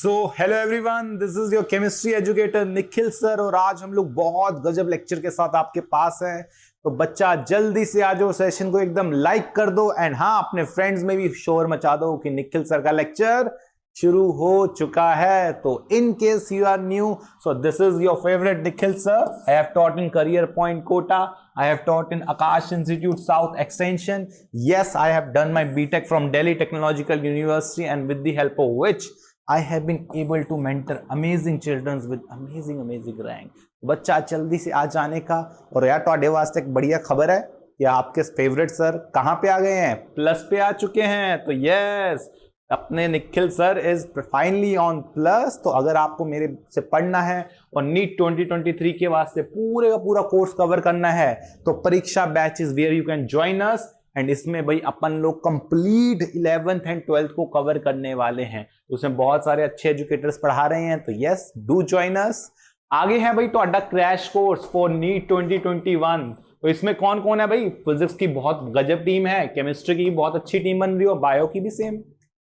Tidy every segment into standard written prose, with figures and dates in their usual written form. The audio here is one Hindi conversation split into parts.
So hello everyone, this is your chemistry educator Nikhil sir और आज हम लोग बहुत गजब लेक्चर के साथ आपके पास हैं। तो बच्चा जल्दी से आ जाओ, सेशन को एकदम लाइक कर दो एंड हाँ अपने फ्रेंड्स में भी शोर मचा दो कि निखिल सर का लेक्चर शुरू हो चुका है। तो in case you are new, so this is your favourite Nikhil sir. I have taught in Career Point Kota. I have taught in Akash Institute South Extension. Yes, I have done my BTech from Delhi Technological University, and with the help of which I have been able to mentor amazing children with amazing rank. बच्चा जल्दी से आ जाने का। और यार ਤੁਹਾਡੇ वास्ते एक बढ़िया खबर है कि आपके फेवरेट सर कहाँ पे आ गए हैं, प्लस पे आ चुके हैं। तो यस, अपने Nikhil sir is finally on plus. तो अगर आपको मेरे से पढ़ना है और नीट 2023 के वास्ते पूरे का पूरा कोर्स कवर करना है तो Pariksha batch is where you can join us. And इसमें भाई अपन लोग कंप्लीट 11th एंड 12th को कवर करने वाले हैं। उसमें बहुत सारे अच्छे एजुकेटर्स पढ़ा रहे हैं। तो यस, डू ज्वाइन अस। आगे है भाई ਤੁਹਾਡਾ क्रैश कोर्स फॉर नीट 2021। तो इसमें कौन कौन है भाई? फिजिक्स की बहुत गजब टीम है, केमिस्ट्री की बहुत अच्छी टीम बन रही है और बायो की भी सेम।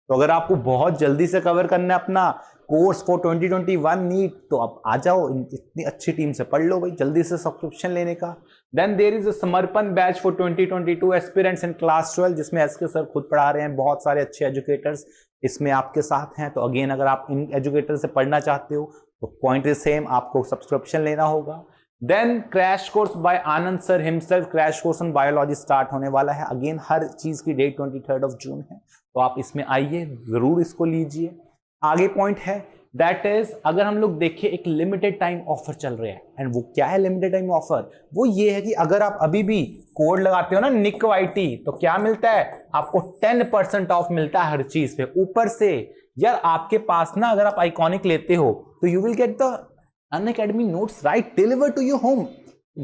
तो अगर आपको बहुत जल्दी से कवर करना है अपना कोर्स फॉर 2021 नीट तो आप आ जाओ, इतनी अच्छी टीम से पढ़ लो भाई, जल्दी से सब्सक्रिप्शन लेने का। देन देयर इज अ समर्पण batch for 2022 aspirants in class 12 जिसमें एसके सर खुद पढ़ा रहे हैं, बहुत सारे अच्छे एजुकेटर्स इसमें आपके साथ हैं। तो अगेन अगर आप इन एजुकेटर से पढ़ना चाहते हो तो पॉइंट इज सेम, आपको सब्सक्रिप्शन लेना होगा। Then crash course by Anand sir himself, crash course on biology start होने वाला है। अगेन हर चीज की डेट 23 जून है, तो आप इसमें आइए, जरूर इसको लीजिए। आगे पॉइंट है दैट इज, अगर हम लोग देखें एक लिमिटेड टाइम ऑफर चल रहा है। एंड वो क्या है लिमिटेड टाइम ऑफर? वो ये है कि अगर आप अभी भी कोड लगाते हो ना निक वाईटी तो क्या मिलता है आपको? 10% ऑफ मिलता है हर चीज पे। ऊपर से यार आपके पास ना अगर आप आइकॉनिक लेते हो तो you will get the Unacademy notes right deliver to your home.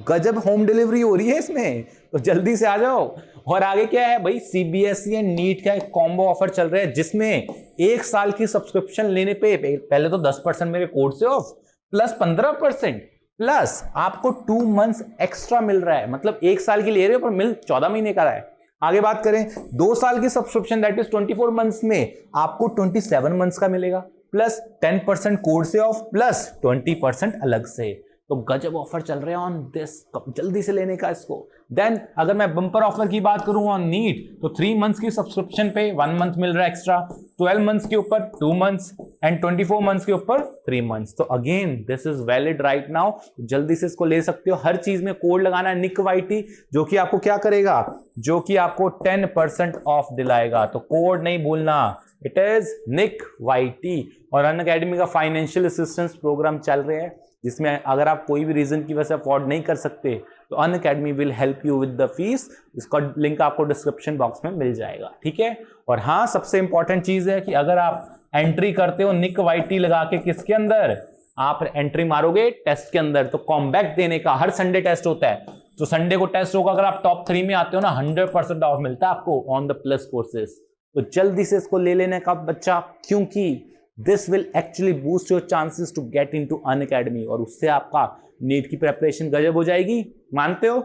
गजब होम डिलीवरी हो रही है इसमें, तो जल्दी से आ जाओ। और आगे क्या है भाई, सीबीएसई एंड नीट का एक कॉम्बो ऑफर चल रहा है जिसमें 1 साल की सब्सक्रिप्शन लेने पे पहले तो 10% मेरे कोड से ऑफ प्लस 15% प्लस आपको 2 मंथ्स एक्स्ट्रा मिल रहा है। मतलब 1 साल की ले रहे हो पर मिल 14 महीने का रहा है। आगे बात करें 2 साल की सब्सक्रिप्शन दैट इज 24 मंथ्स में आपको 27 मंथ्स का मिलेगा प्लस 10% कोड से ऑफ प्लस 20% अलग से। तो गजब ऑफर चल रहे हैं ऑन दिस, जल्दी से लेने का इसको। देन अगर मैं बम्पर ऑफर की बात करूं ऑन नीट तो 3 मंथ्स की सब्सक्रिप्शन पे 1 मंथ मिल रहा है एक्स्ट्रा, 12 मंथ्स के ऊपर 2 मंथ्स एंड 24 मंथ्स के ऊपर 3 मंथ्स। तो again this is valid right now, जल्दी से इसको ले सकते हो। हर चीज में कोड लगाना है निक वाईटी, जो कि आपको क्या करेगा, जो कि आपको 10% ऑफ दिलाएगा। तो कोड नहीं भूलना, इट इज निक वाईटी। और अनअकैडमी का फाइनेंशियल असिस्टेंस प्रोग्राम चल रहे हैं जिसमें अगर आप कोई भी रीजन की वजह से अफोर्ड नहीं कर सकते तो Unacademy will help you with the fees. इसका लिंक आपको डिस्क्रिप्शन बॉक्स में मिल जाएगा, ठीक है। और हाँ, सबसे इंपॉर्टेंट चीज है कि अगर आप एंट्री करते हो निक वाईटी लगा के, किसके अंदर आप एंट्री मारोगे टेस्ट के अंदर, तो कॉम्बैक देने का हर संडे टेस्ट होता है। तो संडे को टेस्ट होगा, अगर आप टॉप 3 में आते हो ना 100% ऑफ मिलता है आपको ऑन द प्लस कोर्सेज। तो जल्दी से इसको ले लेने का बच्चा, क्योंकि this will actually boost your chances to get into Unacademy और उससे आपका नीट की प्रेपरेशन गजब हो जाएगी। मानते हो?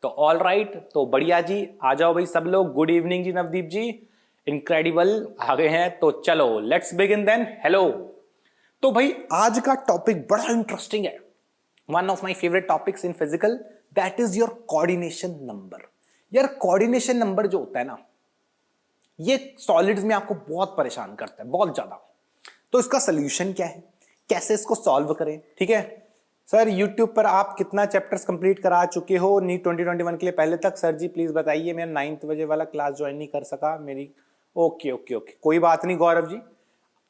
तो ऑल राइट, तो बढ़िया जी, आ जाओ भाई सब लोग। गुड इवनिंग जी नवदीप जी, इनक्रेडिबल आ गए हैं। तो चलो लेट्स बिगिन देन। हेलो। तो भाई आज का टॉपिक बड़ा इंटरेस्टिंग है, one of my favourite topics in physical, that is your coordination number. यार कोऑर्डिनेशन नंबर जो होता है ना, ये सॉलिड्स में आपको बहुत परेशान करता है, बहुत ज्यादा। तो इसका सोल्यूशन क्या है, कैसे इसको सॉल्व करें? ठीक है सर, यूट्यूब पर आप कितना चैप्टर्स कंप्लीट करा चुके हो नीट 2021 के लिए पहले तक? सर जी प्लीज बताइए, मैं 9th बजे वाला क्लास ज्वाइन नहीं कर सका मेरी। ओके ओके ओके, कोई बात नहीं गौरव जी।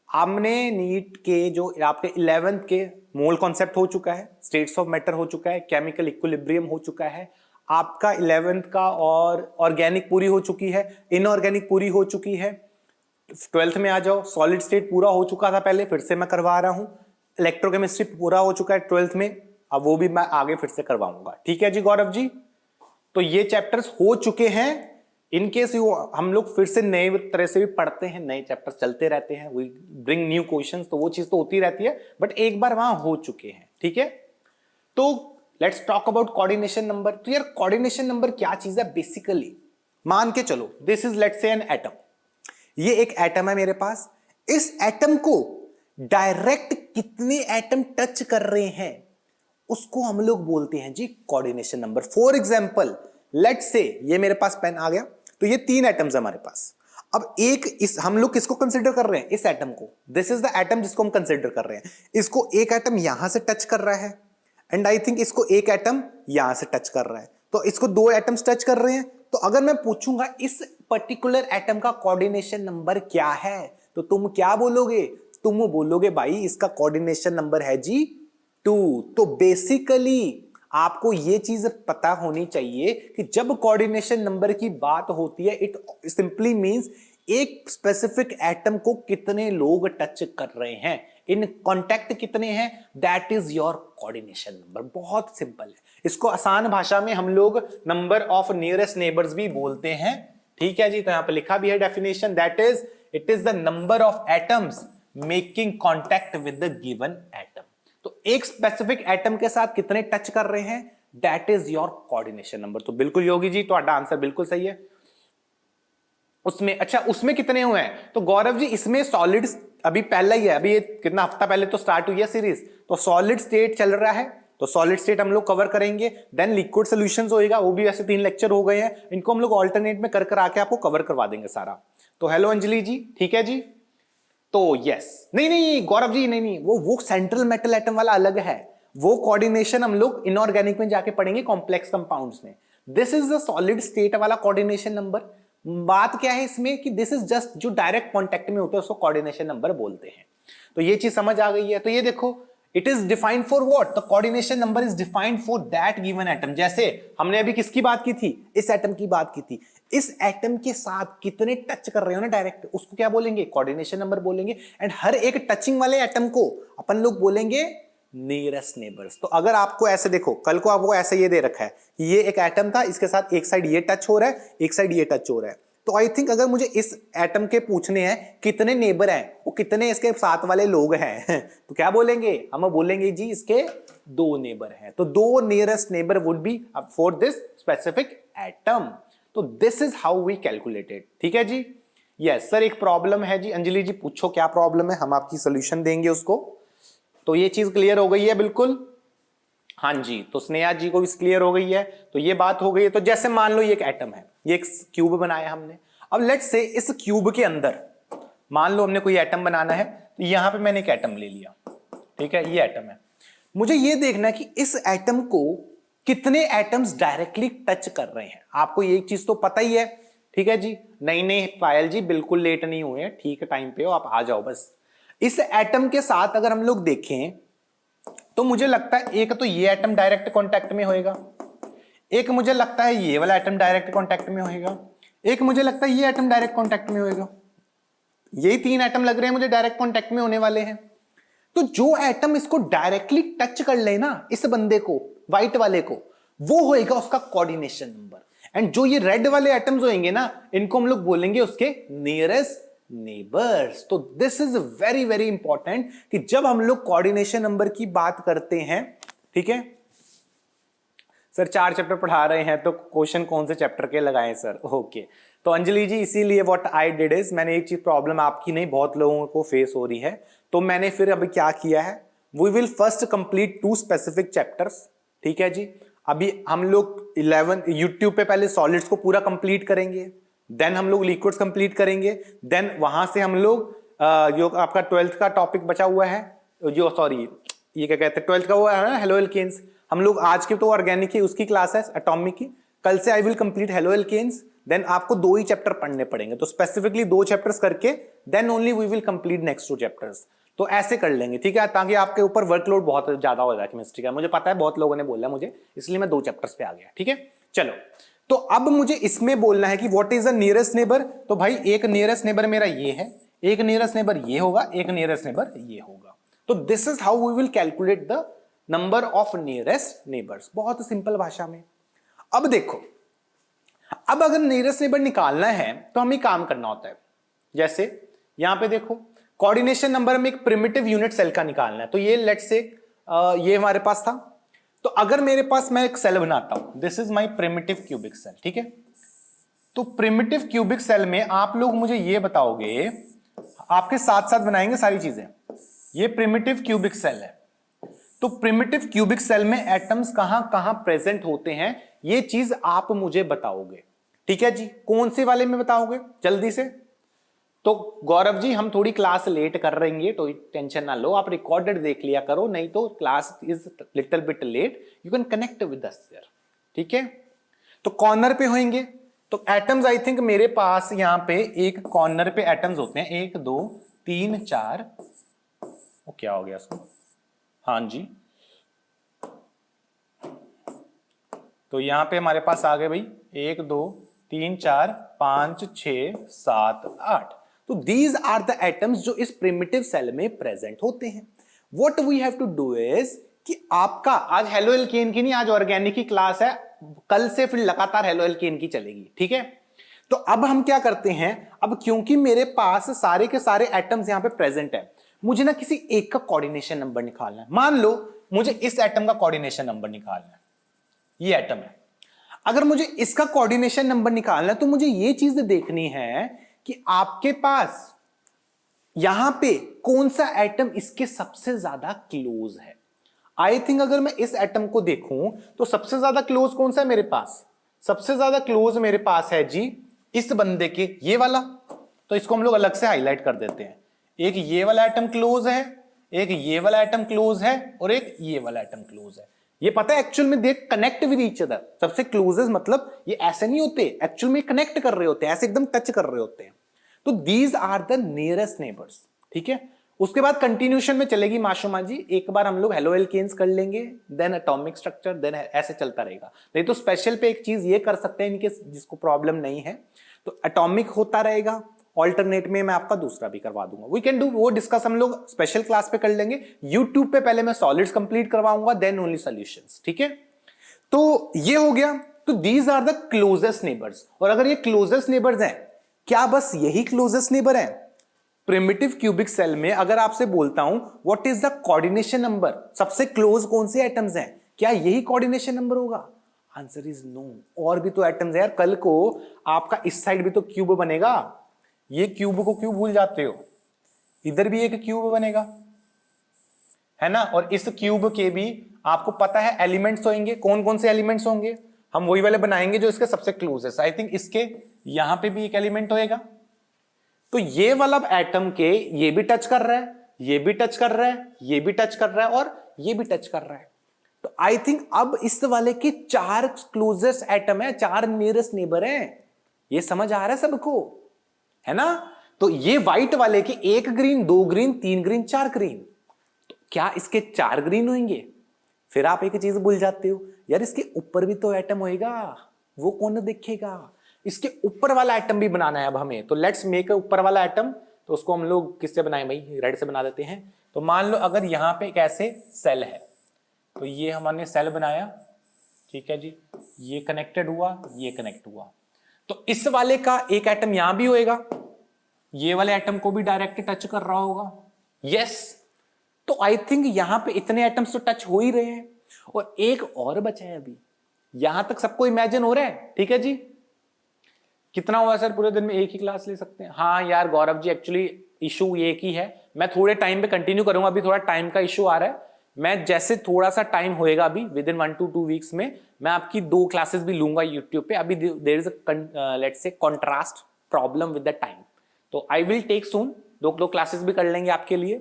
हमने नीट के जो आपके 11th के मोल कॉन्सेप्ट हो चुका है, स्टेट्स ऑफ मैटर हो चुका है, केमिकल इक्विलिब्रियम हो चुका है, आपका 11th का और ऑर्गेनिक पूरी हो चुकी है, इनऑर्गेनिक पूरी हो चुकी है। 12th में आ जाओ, सॉलिड स्टेट पूरा हो चुका था पहले, फिर से मैं करवा रहा हूं। इलेक्ट्रोकेमिस्ट्री पूरा हो चुका है 12th में, अब वो भी मैं आगे फिर से करवाऊंगा। ठीक है जी गौरव जी, तो ये चैप्टर्स हो चुके हैं। इनकेस हम लोग फिर से नए तरह से भी पढ़ते हैं, नए चैप्टर्स चलते रहते हैं, वी ब्रिंग न्यू क्वेश्चंस, तो वो चीज तो होती रहती है, बट एक बार वहां हो चुके हैं। ठीक है, तो let's talk about coordination number. तो यार कोऑर्डिनेशन नंबर क्या चीज है बेसिकली? मान के चलो दिस इज लेट्स से एन एटम, ये एक एटम है मेरे पास। इस एटम को डायरेक्ट कितने एटम टच कर रहे हैं उसको हम लोग बोलते हैं जी coordination number. For example let's say ये मेरे पास पेन आ गया, तो ये 3 एटम्स हमारे पास। अब एक इस हम लोग किसको कंसीडर कर रहे हैं, इस एटम को। दिस इज द एटम जिसको हम कंसीडर कर रहे हैं। इसको एक एटम यहां से टच कर रहा है एंड आई थिंक इसको एक एटम यहां से टच कर रहा है, तो इसको 2 एटम्स टच कर रहे हैं। तो अगर मैं पूछूंगा इस पर्टिकुलर एटम का कोऑर्डिनेशन नंबर क्या है, तो तुम क्या बोलोगे, तुम बोलोगे भाई इसका कोऑर्डिनेशन नंबर है जी 2। तो बेसिकली आपको यह चीज पता होनी चाहिए कि जब कोऑर्डिनेशन नंबर की बात होती है, इट सिंपली मींस एक स्पेसिफिक एटम को कितने लोग टच कर रहे हैं, इन कांटेक्ट कितने हैं, that is your coordination number. बहुत सिंपल है। इसको आसान भाषा में हम लोग नंबर ऑफ नियरेस्ट नेबर्स भी बोलते हैं। ठीक है जी, तो यहां पर लिखा भी है definition, that is it is the number of atoms making contact with the given atom. तो एक स्पेसिफिक एटम के साथ कितने टच कर रहे हैं, that is your coordination number. तो बिल्कुल योगी जी, तो आंसर बिल्कुल सही है। उसमें अच्छा, उसमें कितने हुए हैं, तो गौरव जी इसमें सॉलिड्स अभी पहला ही है, अभी ये कितना हफ्ता पहले तो स्टार्ट हुई है सीरीज, तो सॉलिड स्टेट चल रहा है, तो सॉलिड स्टेट हम लोग कवर करेंगे। देन लिक्विड सॉल्यूशंस होएगा, वो भी वैसे 3 लेक्चर हो गए हैं, इनको हम लोग ऑल्टरनेट में कर आके आपको कवर करवा देंगे सारा। तो हेलो अंजलि जी, ठीक है जी। तो यस, नहीं गौरव जी, नहीं वो सेंट्रल मेटल एटम वाला अलग है, वो कोऑर्डिनेशन हम लोग इनऑर्गेनिक में जाके पढ़ेंगे, कॉम्प्लेक्स कंपाउंड्स में। This is the solid state वाला कोऑर्डिनेशन नंबर। बात क्या है इसमें कि दिस इज जस्ट जो डायरेक्ट कांटेक्ट में होता है उसको कोऑर्डिनेशन नंबर बोलते हैं। तो ये चीज समझ आ गई है। तो ये देखो, it is defined for what, the coordination number is defined for that given atom. जैसे हमने अभी किसकी बात की थी, इस एटम की बात की थी, इस एटम के साथ कितने टच कर रहे हो ना डायरेक्ट, उसको क्या बोलेंगे, कोऑर्डिनेशन नंबर बोलेंगे। एंड हर एक टचिंग वाले एटम को अपन लोग बोलेंगे नियरेस्ट नेबर्स। तो अगर आपको ऐसे देखो, कल को आपको ऐसे ये दे रखा है कि ये एक एटम था, इसके साथ एक साइड ये टच हो रहा है, एक साइड ये टच हो रहा है, तो आई थिंक अगर मुझे इस एटम के पूछने हैं कितने नेबर हैं, वो कितने इसके साथ वाले लोग हैं तो क्या बोलेंगे, हम बोलेंगे जी इसके 2 नेबर हैं। तो 2 nearest neighbour would be for this specific atom. तो this is how we calculated. ठीक है जी। यस सर, एक प्रॉब्लम है जी, अंजलि जी पूछो क्या प्रॉब्लम है, हम आपकी सोल्यूशन देंगे उसको। तो ये चीज क्लियर हो गई है बिल्कुल, हाँ जी। तो स्नेहा जी को भी क्लियर हो गई है, तो ये बात हो गई है। तो जैसे मान लो ये एक एटम है, ये एक क्यूब बनाया हमने। अब लेट्स से इस क्यूब के अंदर मान लो हमने कोई एटम बनाना है, तो यहां पे मैंने एक एटम ले लिया, ठीक है, ये एटम है। मुझे ये देखना है कि इस एटम को कितने एटम्स डायरेक्टली टच कर रहे हैं। आपको ये चीज तो पता ही है, ठीक है जी। नहीं पायल जी, बिल्कुल लेट नहीं हुए, ठीक है टाइम पे हो, आप आ जाओ बस। इस एटम के साथ अगर हम लोग देखें तो मुझे लगता है एक तो ये एटम डायरेक्ट कांटेक्ट में होएगा, एक मुझे लगता है ये वाला एटम डायरेक्ट कांटेक्ट में होएगा, एक मुझे लगता है ये एटम डायरेक्ट कांटेक्ट में होएगा। यही 3 एटम लग रहे हैं मुझे डायरेक्ट कांटेक्ट में होने वाले हैं। तो जो एटम इसको डायरेक्टली टच कर ले ना, इस बंदे को, व्हाइट वाले को, वो होएगा उसका कोऑर्डिनेशन नंबर। एंड जो ये रेड वाले एटम्स होंगे ना, इनको हम लोग बोलेंगे उसके नियरेस्ट नेबर्स। तो this is very very important कि जब हम लोग कोऑर्डिनेशन नंबर की बात करते हैं, ठीक है सर 4 चैप्टर पढ़ा रहे हैं तो क्वेश्चन कौन से चैप्टर के लगाएं सर, ओके। तो अंजलि जी इसीलिए व्हाट आई डिड इज, मैंने एक चीज प्रॉब्लम आपकी नहीं बहुत लोगों को फेस हो रही है, तो मैंने फिर अभी क्या किया है, we will first complete 2 specific chapters. ठीक है जी, अभी हम लोग 11 यूट्यूब पे पहले सॉलिड्स को पूरा कंप्लीट करेंगे, देन हम लोग लिक्विड्स कंप्लीट करेंगे, देन वहां से हम लोग जो आपका 12th का टॉपिक बचा हुआ है, जो सॉरी ये क्या कहते हैं 12th का हुआ है ना, हेलो एल्केन्स, हम लोग आज की तो ऑर्गेनिक की उसकी क्लास है एटॉमिक की, कल से I will complete haloalkanes. Then आपको 2 ही चैप्टर पढ़ने पड़ेंगे, तो स्पेसिफिकली 2 चैप्टर्स करके then only we will complete next 2 chapters. तो ऐसे कर लेंगे, ठीक है, ताकि आपके ऊपर वर्कलोड बहुत ज्यादा हो जाए केमिस्ट्री का, मुझे पता है बहुत लोगों ने बोला मुझे, इसलिए मैं 2 चैप्टर्स पे आ गया। ठीक है, चलो तो अब मुझे इसमें बोलना है कि what is the nearest neighbour. तो भाई एक नियरेस्ट नेबर मेरा ये है, एक नियरेस्ट नेबर ये होगा, एक नियरेस्ट नेबर ये होगा। तो this is how we will calculate the number of nearest neighbours, बहुत सिंपल भाषा में। अब देखो, अब अगर नियरेस्ट नेबर निकालना है तो हमें काम करना होता है। जैसे यहां पे देखो, कोऑर्डिनेशन नंबर में एक प्रिमिटिव यूनिट सेल का निकालना है, तो ये लेट्स से ये हमारे पास था। तो अगर मेरे पास मैं एक सेल बनाता हूं, this is my primitive cubic cell, ठीक है। तो प्रिमिटिव क्यूबिक सेल में आप लोग मुझे ये बताओगे, आपके साथ साथ बनाएंगे सारी चीजें। ये प्रिमिटिव क्यूबिक सेल है। तो प्रिमिटिव क्यूबिक सेल में एटम्स कहां कहां प्रेजेंट होते हैं ये चीज आप मुझे बताओगे, ठीक है जी। कौन से वाले में बताओगे जल्दी से? तो गौरव जी हम थोड़ी क्लास लेट कर रहेंगे तो टेंशन ना लो, आप रिकॉर्डेड देख लिया करो, नहीं तो class is little bit late, you can connect with us there, ठीक है। तो कॉर्नर पे होंगे तो एटम्स आई थिंक मेरे पास यहां पे एक कॉर्नर पे एटम्स होते हैं 1 2 3 4, वो क्या हो गया उसको, हाँ जी। तो यहां पे हमारे पास आ गए भाई 1 2 3 4 5 6 7 8। तो दीज आर द एटम्स जो इस प्रिमिटिव सेल में प्रेजेंट होते हैं। What we have to do is कि आपका आज हेलो एल्केन की नहीं, आज ऑर्गेनिक की क्लास है, कल से फिर लगातार हेलो एल्केन की चलेगी, ठीक है। तो अब हम क्या करते हैं, अब क्योंकि मेरे पास सारे के सारे एटम्स यहां पे प्रेजेंट है, मुझे ना किसी एक का कोऑर्डिनेशन नंबर निकालना है। मान लो मुझे इस एटम का कोऑर्डिनेशन नंबर निकालना है, ये एटम है। अगर मुझे इसका कोऑर्डिनेशन नंबर निकालना है तो मुझे ये चीज देखनी है कि आपके पास यहां पे कौन सा एटम इसके सबसे ज्यादा क्लोज है। आई थिंक अगर मैं इस एटम को देखूं तो सबसे ज्यादा क्लोज कौन सा है मेरे पास, सबसे ज्यादा क्लोज मेरे पास है जी इस बंदे के ये वाला। तो इसको हम लोग अलग से हाईलाइट कर देते हैं, एक ये वाला एटम क्लोज है, एक ये वाला एटम क्लोज है और एक ये वाला एटम क्लोज है। ये पता है एक्चुअल में देख कनेक्ट विद ईच अदर, सबसे क्लोजेस्ट मतलब ये ऐसे नहीं होते, एक्चुअल में कनेक्ट कर रहे होते हैं, ऐसे एकदम टच कर रहे होते हैं। तो these are the nearest neighbours, ठीक है। उसके बाद कंटिन्यूशन में चलेगी माशुमा जी, एक बार हम लोग हेलो एल्केन्स कर लेंगे, देन एटॉमिक स्ट्रक्चर, देन ऐसे चलता रहेगा। नहीं तो स्पेशल पे एक चीज ये कर सकते हैं इनके जिसको प्रॉब्लम नहीं है, तो एटॉमिक होता रहेगा, ऑल्टरनेट में मैं आपका दूसरा भी करवा दूंगा। वी कैन डू, वो डिस्कस हम लोग स्पेशल क्लास पे कर लेंगे। यूट्यूब पे पहले मैं सॉलिड्स कंप्लीट करवाऊंगा, देन ओनली सॉल्यूशंस, ठीक है। तो ये हो गया। तो these are the closest neighbours. और अगर ये क्लोजेस्ट नेबर्स हैं, क्या बस यही क्लोजेस्ट नेबर है? प्रिमिटिव क्यूबिक सेल में अगर आपसे बोलता हूं what is the coordination number, सबसे क्लोज कौन से एटम्स हैं, क्या यही कोऑर्डिनेशन नंबर होगा? Answer is no. और भी तो एटम्स है यार, कल को आपका इस साइड भी तो क्यूब बनेगा, ये क्यूब को क्यों भूल जाते हो, इधर भी एक क्यूब बनेगा है ना। और इस क्यूब के भी आपको पता है एलिमेंट्स होंगे, कौन कौन से एलिमेंट्स होंगे, हम वही वाले बनाएंगे जो इसके सबसे क्लोजेस्ट। आई थिंक इसके यहां पे भी एक एलिमेंट होएगा। तो ये वाला एटम के ये भी टच कर रहा है, ये भी टच कर रहा है, ये भी टच कर रहा है और ये भी टच कर रहा है। तो आई थिंक अब इस वाले के 4 क्लोजेस्ट एटम है, 4 नियरेस्ट नेबर है। ये समझ आ रहा है सबको, है ना। तो ये व्हाइट वाले के 1 ग्रीन 2 ग्रीन 3 ग्रीन 4 ग्रीन, तो क्या इसके 4 ग्रीन होंगे? फिर आप एक चीज भूल जाते हो यार, इसके ऊपर भी तो एटम होएगा, वो कौन देखेगा? इसके ऊपर वाला एटम भी बनाना है अब हमें। तो लेट्स मेक ऊपर वाला एटम। तो उसको हम लोग किससे बनाए भाई, रेड से बना देते हैं। तो मान लो अगर यहां पे एक ऐसे सेल है, तो ये हमने सेल बनाया, ठीक है जी, ये कनेक्टेड हुआ, ये कनेक्ट हुआ। तो इस वाले का एक एटम यहां भी होएगा, ये वाले एटम को भी डायरेक्ट टच कर रहा होगा, यस। तो आई थिंक यहां पे इतने एटम्स तो टच हो ही रहे हैं, और एक और बचा है अभी। यहां तक सबको इमेजिन हो रहा है, ठीक है जी। कितना हुआ सर, पूरे दिन में एक ही क्लास ले सकते हैं? हाँ यार गौरव जी, एक्चुअली इशू एक ही है, मैं थोड़े टाइम पे कंटिन्यू करूंगा, अभी थोड़ा टाइम का इशू आ रहा है। मैं जैसे थोड़ा सा टाइम होएगा अभी विद इन 1 to 2 वीक्स में, मैं आपकी 2 क्लासेस भी लूंगा यूट्यूब पे। अभी there is let's say contrast problem with the time, तो I will take soon 2 classes भी कर लेंगे आपके लिए।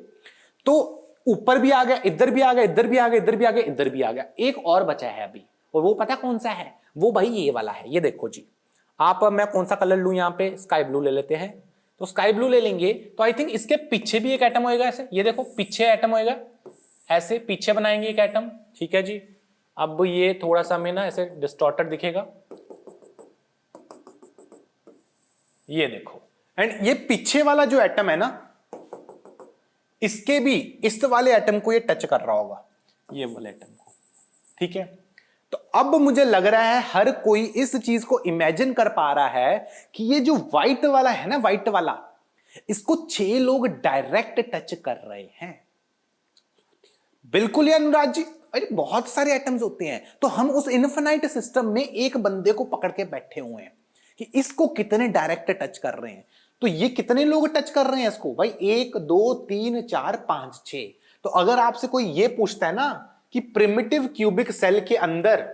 तो ऊपर भी आ गया, इधर भी आ गया, इधर भी आ गया, इधर भी आ गया, इधर भी आ गया, एक और बचा है अभी। और वो पता कौन सा है? वो भाई ये वाला है, ये देखो जी। आप, मैं कौन सा कलर लूं यहाँ पे, स्काई ब्लू ले लेते हैं। तो स्काई ब्लू ले लेंगे तो आई थिंक इसके पीछे भी एक एटम होएगा ऐसे, ये देखो पीछे एटम होएगा, ऐसे पीछे बनाएंगे एक एटम, ठीक है जी। अब ये थोड़ा सा हमें ना ऐसे डिस्टॉर्टेड दिखेगा, ये देखो। एंड ये पीछे वाला जो एटम है ना, इसके भी इस वाले एटम को ये टच कर रहा होगा, ये वाले एटम को, ठीक है। तो अब मुझे लग रहा है हर कोई इस चीज को इमेजिन कर पा रहा है कि ये जो व्हाइट वाला है ना, व्हाइट वाला, इसको 6 लोग डायरेक्ट टच कर रहे हैं। बिल्कुल यार अनुराग जी, अरे बहुत सारे एटम्स होते हैं, तो हम उस इनफिनाइट सिस्टम में एक बंदे को पकड़ के बैठे हुए हैं कि इसको कितने डायरेक्ट टच कर रहे हैं। तो ये कितने लोग टच कर रहे हैं इसको भाई? 1 2 3 4 5 6। तो अगर आपसे कोई ये पूछता है ना कि प्रिमिटिव क्यूबिक सेल के अंदर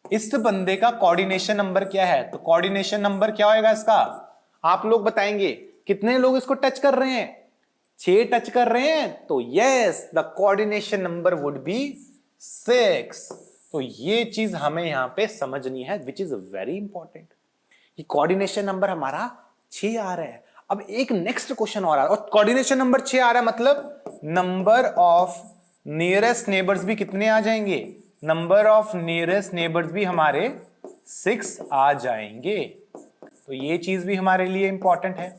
इस बंदे का कोऑर्डिनेशन नंबर क्या है, तो कोऑर्डिनेशन नंबर क्या होगा इसका? आप लोग बताएंगे कितने लोग इसको टच कर रहे हैं? 6 टच कर रहे हैं, तो yes the coordination number would be 6। तो ये चीज हमें यहां पे समझनी है, विच इज वेरी इंपॉर्टेंट, कि कोऑर्डिनेशन नंबर हमारा 6 आ रहा है। अब एक नेक्स्ट क्वेश्चन और आ रहा है, और कोऑर्डिनेशन नंबर 6 आ रहा है मतलब नंबर ऑफ नियरेस्ट नेबर्स भी कितने आ जाएंगे? नंबर ऑफ नियरेस्ट नेबर्स भी हमारे 6 आ जाएंगे। तो ये चीज भी हमारे लिए इंपॉर्टेंट है।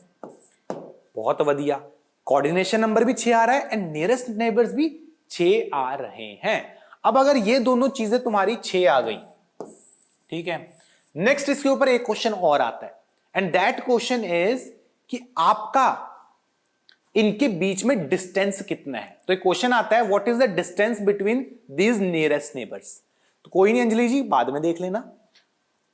बहुत बढ़िया, कोऑर्डिनेशन नंबर भी 6 आ रहा है एंड नियरेस्ट नेबर्स भी 6 आ रहे हैं। अब अगर ये दोनों चीजें तुम्हारी 6 आ गई, ठीक है, नेक्स्ट इसके ऊपर एक क्वेश्चन और आता है, एंड दैट क्वेश्चन इज कि आपका इनके बीच में डिस्टेंस कितना है। तो एक क्वेश्चन आता है, what is the distance between these nearest neighbours. तो कोई नहीं अंजलि जी, बाद में देख लेना।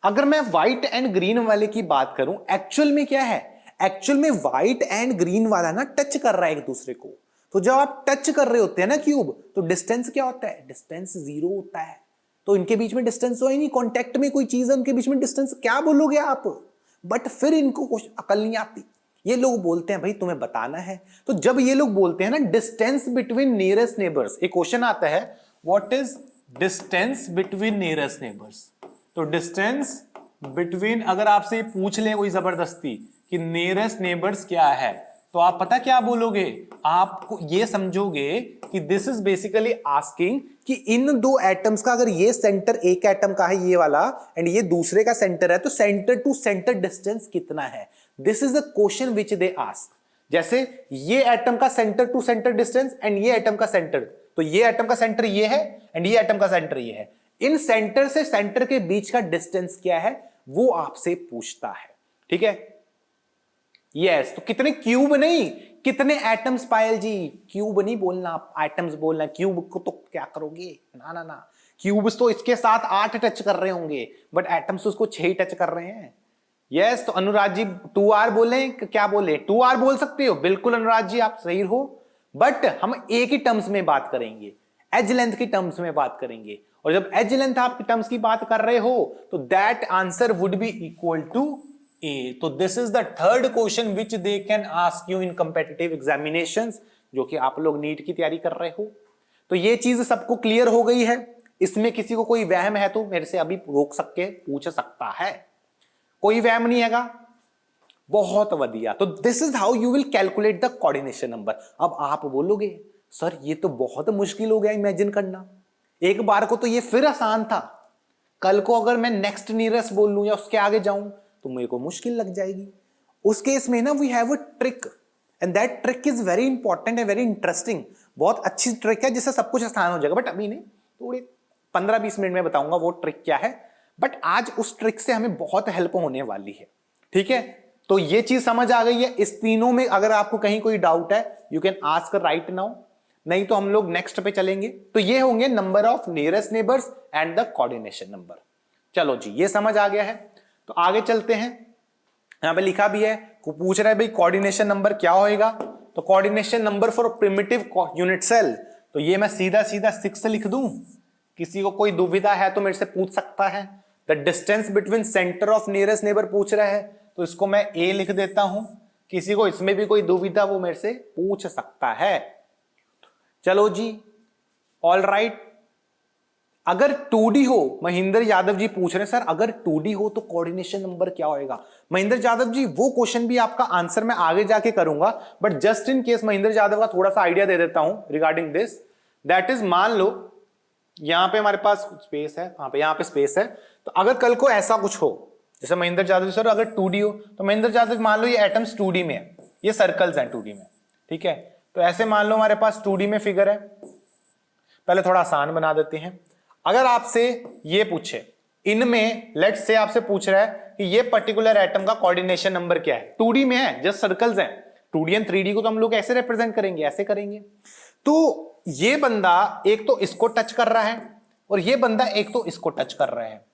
अगर मैं व्हाइट एंड ग्रीन वाले की बात करूं, एक्चुअल में क्या है, एक्चुअल में व्हाइट एंड ग्रीन वाला ना टच कर रहा है एक दूसरे को। तो जब आप टच कर रहे होते हैं ना क्यूब, तो डिस्टेंस क्या होता है? डिस्टेंस 0 होता है। तो इनके बीच में डिस्टेंस तो है नहीं, कॉन्टेक्ट में कोई चीज है, उनके बीच में डिस्टेंस क्या बोलोगे आप? बट फिर इनको अकल नहीं आती, ये लोग बोलते हैं भाई तुम्हें बताना है। तो जब ये लोग बोलते हैं ना डिस्टेंस बिटवीन नियरेस्ट नेबर्स, एक क्वेश्चन आता है, what is distance between nearest neighbours. तो डिस्टेंस बिटवीन, अगर आपसे ये पूछ ले कोई जबरदस्ती कि नियरेस्ट नेबर्स क्या है, तो आप पता क्या बोलोगे? आपको ये समझोगे कि दिस इज बेसिकली आस्किंग कि इन दो एटम्स का, अगर ये सेंटर एक एटम का है ये वाला एंड ये दूसरे का सेंटर है, तो सेंटर टू सेंटर डिस्टेंस कितना है। This is the question which they ask. जैसे ये एटम का centre to centre distance and ये एटम का सेंटर, तो ये एटम का सेंटर ये है एंड ये एटम का सेंटर ये है, इन सेंटर से सेंटर के बीच का डिस्टेंस क्या है वो आपसे पूछता है। ठीक है, यस। तो कितने क्यूब नहीं, कितने एटम्स पायल जी, क्यूब नहीं बोलना, एटम्स बोलना। क्यूब को तो क्या करोगे, ना ना ना, क्यूब्स तो इसके साथ 8 टच कर रहे होंगे, बट एटम्स उसको 6 टच कर रहे हैं। यस, तो अनुराग जी 2R बोले, क्या बोले? 2R बोल सकते हो, बिल्कुल अनुराग जी आप सही हो, बट हम एक ही टर्म्स में बात करेंगे, एज लेंथ की टर्म्स में बात करेंगे। और जब एज लेंथ आप टर्म्स की बात कर रहे हो, तो that answer would be equal to A. तो this is the third question which they can ask you in competitive examinations, जो कि आप लोग नीट की तैयारी कर रहे हो। तो ये चीज सबको क्लियर हो गई है। इसमें किसी को कोई वहम है तो मेरे से अभी रोक सके पूछ सकता है, कोई वहम नहीं हैगा। बहुत बढ़िया। तो this is how you will calculate the coordination number. अब आप बोलोगे सर ये तो बहुत मुश्किल हो गया इमेजिन करना, एक बार को तो ये फिर आसान था, कल को अगर मैं नेक्स्ट नियरेस्ट बोल लूं या उसके आगे जाऊं तो मेरे को मुश्किल लग जाएगी। उस केस में ना we have a trick, and that trick is very important and very interesting. बहुत अच्छी ट्रिक है जिससे सब कुछ आसान हो जाएगा, बट अभी नहीं, थोड़े 15-20 मिनट में बताऊंगा वो ट्रिक क्या है। बट आज उस ट्रिक से हमें बहुत हेल्प होने वाली है। ठीक है, तो ये चीज समझ आ गई है। इस तीनों में अगर आपको कहीं कोई डाउट है you can ask right now, नहीं तो हम लोग नेक्स्ट पे चलेंगे। तो ये होंगे number of nearest neighbours and the coordination number. चलो जी, ये समझ आ गया है, तो आगे चलते हैं। यहां पे लिखा भी है, को पूछ रहा है भाई कोऑर्डिनेशन नंबर क्या होएगा। तो coordination number for primitive unit cell, तो ये मैं सीधा सीधा 6 लिख दूं। किसी को कोई दुविधा है तो मेरे से पूछ सकता है। The distance between centre of nearest neighbour पूछ रहा है, तो इसको मैं ए लिख देता हूं। किसी को इसमें भी कोई दुविधा वो मेरे से पूछ सकता है। चलो जी, ऑल राइट। अगर 2D हो, महेंद्र यादव जी पूछ रहे हैं सर अगर 2D हो तो कोऑर्डिनेशन नंबर क्या होएगा। महेंद्र यादव जी वो क्वेश्चन भी आपका आंसर मैं आगे जाके करूंगा, but just in case Mahendra Yadav का थोड़ा सा आइडिया दे देता हूं रिगार्डिंग दिस। दैट इज, मान लो यहां पे हमारे पास स्पेस है, यहां पे स्पेस है, तो अगर कल को ऐसा कुछ हो, जैसे महेंद्र यादव सर अगर 2D हो, तो महेंद्र यादव मान लो ये एटम्स 2D में है, ये सर्कल्स हैं 2D में। ठीक है, तो ऐसे मान लो हमारे पास 2D में फिगर है। पहले थोड़ा आसान बना देते हैं। अगर आपसे ये पूछे, इनमें लेट्स से आपसे पूछ रहा है कि ये पर्टिकुलर एटम का कोऑर्डिनेशन नंबर क्या है, 2D में है, जस्ट सर्कल्स हैं। 2D एंड 3D को तो हम लोग ऐसे रिप्रेजेंट करेंगे, ऐसे करेंगे। तो ये बंदा एक तो इसको टच कर रहा है और ये बंदा एक तो इसको टच कर रहा है।